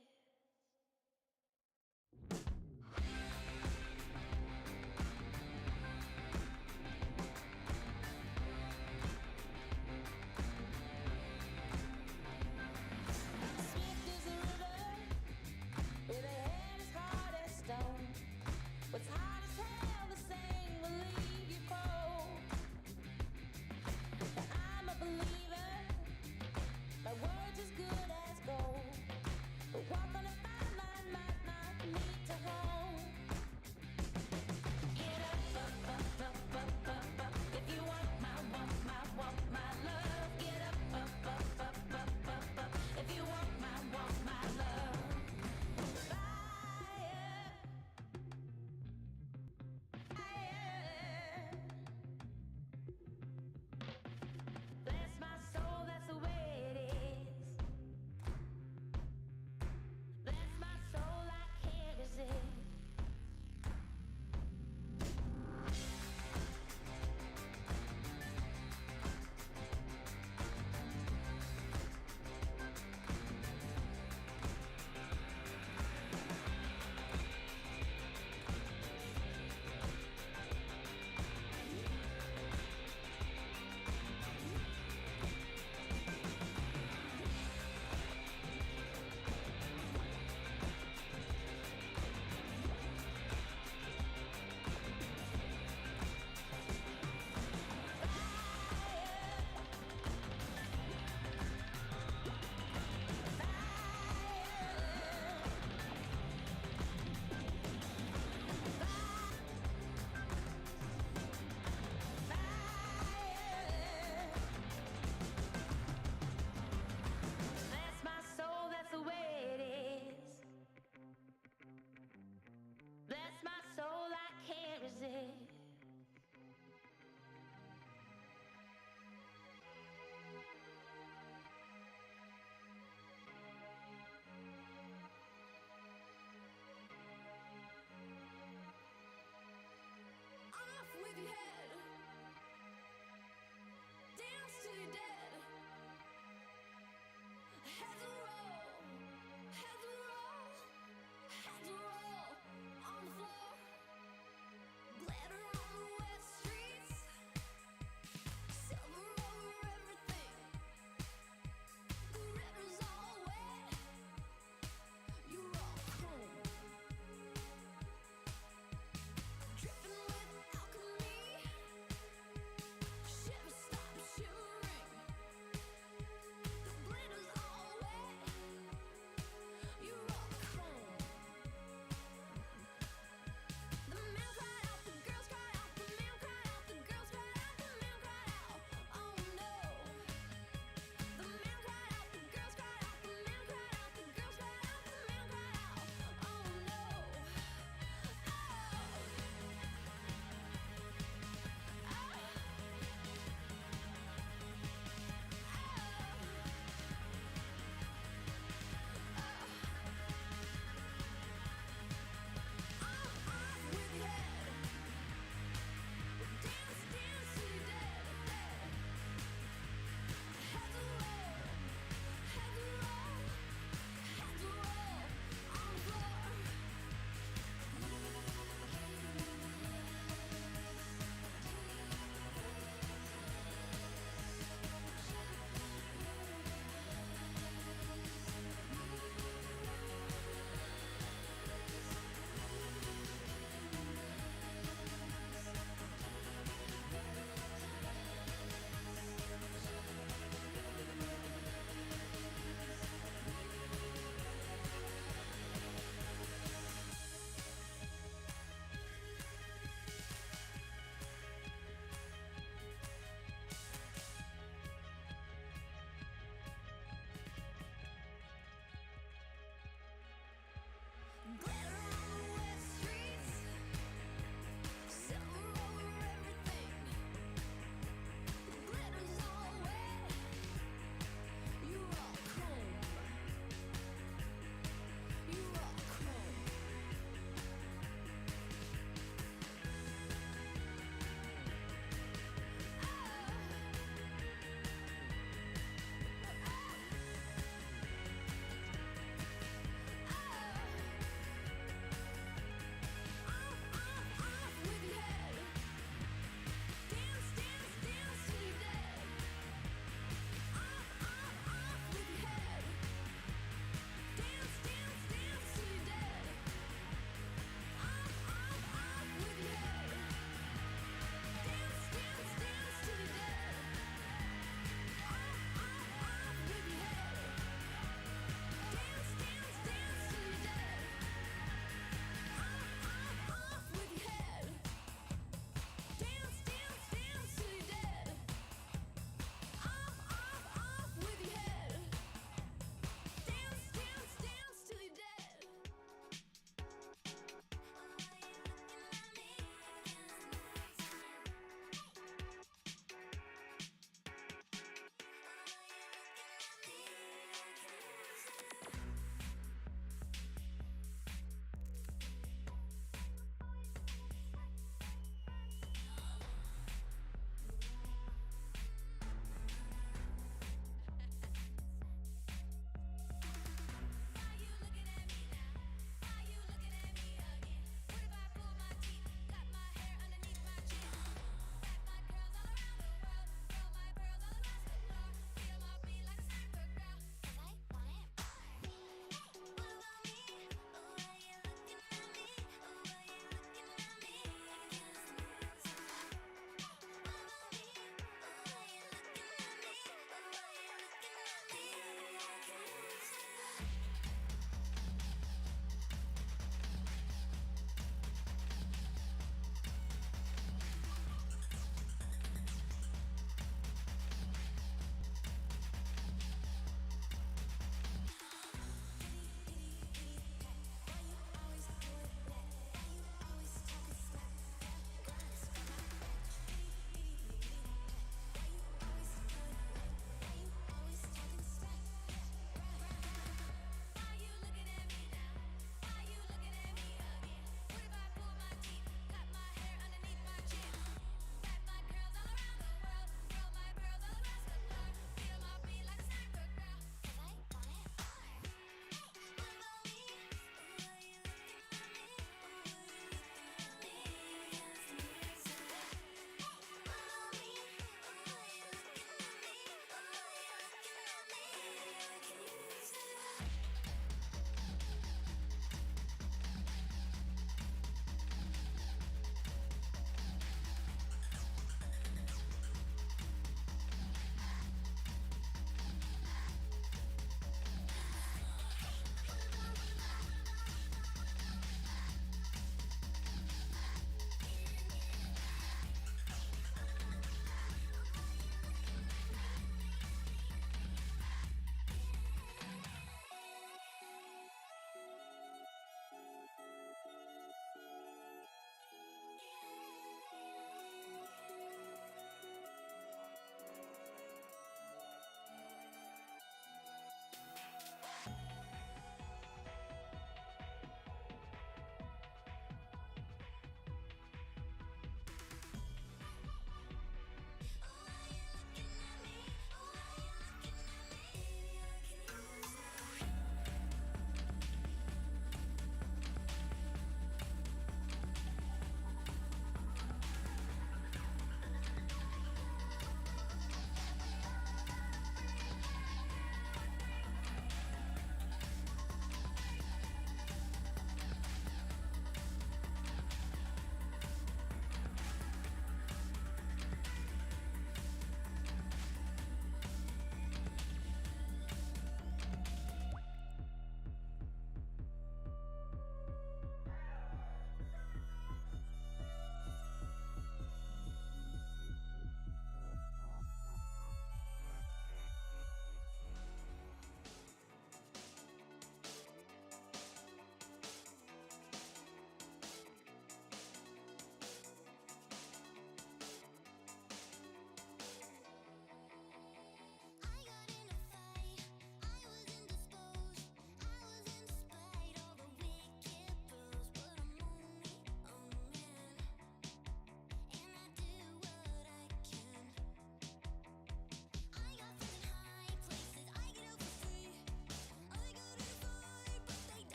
D: Swift as a river, with a head as hard as stone. What's hard as hell, the same will leave you cold. But I'm a believer, my word's as good as gold.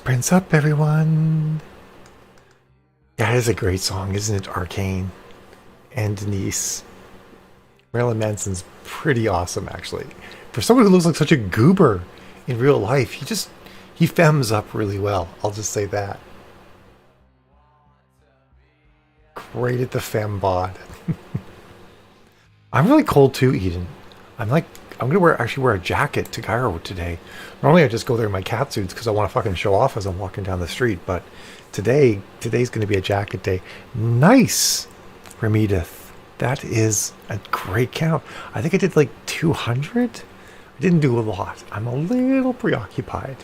A: Prince up, everyone. That is a great song, isn't it? Arcane and Denise. Marilyn Manson's pretty awesome, actually. For someone who looks like such a goober in real life, he femmes up really well. I'll just say that. Great at the fembod. I'm really cold too, Eden. I'm gonna actually wear a jacket to Cairo today. Normally I just go there in my cat suits because I want to fucking show off as I'm walking down the street, but today's gonna be a jacket day. Nice, Ramedith. That is a great count. I think I did like 200. I didn't do a lot. I'm a little preoccupied.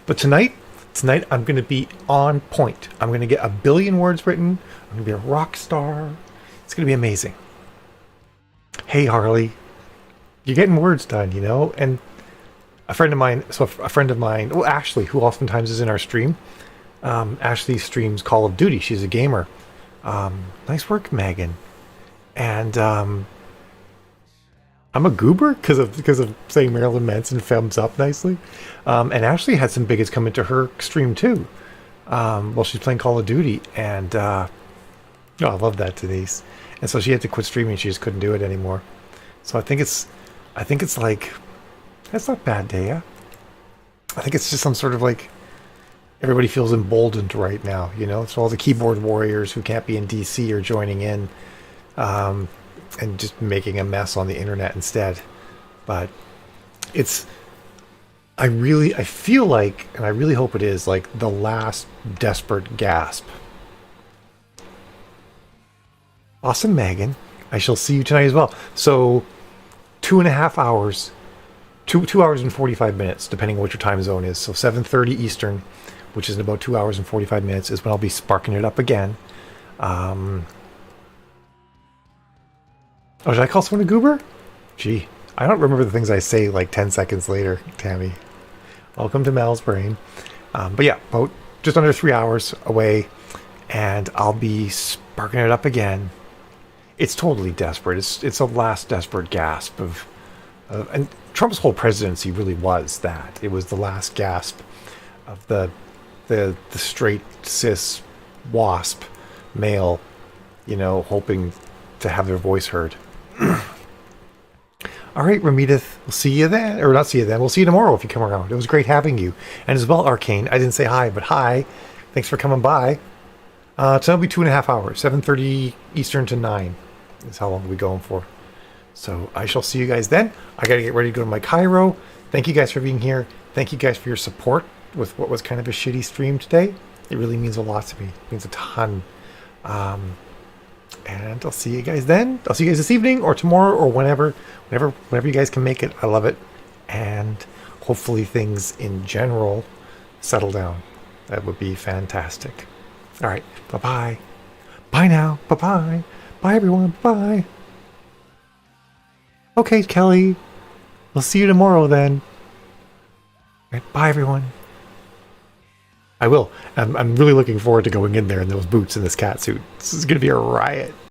A: But tonight I'm going to be on point. I'm going to get 1 billion words written. I'm going to be a rock star. It's going to be amazing. Hey, Harley. You're getting words done, you know? And a friend of mine, well, Ashley, who oftentimes is in our stream. Ashley streams Call of Duty. She's a gamer. Nice work, Megan. And I'm a goober because of saying Marilyn Manson thumbs up nicely. And Ashley had some bigots come into her stream too. While she's playing Call of Duty, and I love that, Denise. And so she had to quit streaming. She just couldn't do it anymore. So I think it's like, that's not bad, Daya. I think it's just some sort of like, everybody feels emboldened right now, you know. So all the keyboard warriors who can't be in DC are joining in. And just making a mess on the internet instead. But I feel like, and I really hope it is, like the last desperate gasp. Awesome, Megan. I shall see you tonight as well. So 2.5 hours, 2 hours and 45 minutes, depending on what your time zone is. So 7:30 Eastern, which is in about 2 hours and 45 minutes, is when I'll be sparking it up again. Oh, should I call someone a goober? Gee, I don't remember the things I say like 10 seconds later, Tammy. Welcome to Mel's brain. But yeah, about just under 3 hours away, and I'll be sparking it up again. It's totally desperate. It's a last desperate gasp of and Trump's whole presidency really was that. It was the last gasp of the straight cis wasp male, you know, hoping to have their voice heard. All right, Ramedith, we'll see you then. Or not see you then. We'll see you tomorrow if you come around. It was great having you. And as well, Arcane. I didn't say hi, but hi. Thanks for coming by. Tonight will be 2.5 hours. 7:30 Eastern to 9 is how long we'll be going for. So I shall see you guys then. I got to get ready to go to my Cairo. Thank you guys for being here. Thank you guys for your support with what was kind of a shitty stream today. It really means a lot to me. It means a ton. And I'll see you guys then. I'll see you guys this evening or tomorrow or whenever you guys can make it. I love it. And hopefully things in general settle down. That would be fantastic. All right. Bye-bye. Bye now. Bye-bye. Bye, everyone. Bye. Okay, Kelly. We'll see you tomorrow then. All right, bye, everyone. I will. I'm really looking forward to going in there in those boots and this cat suit. This is going to be a riot.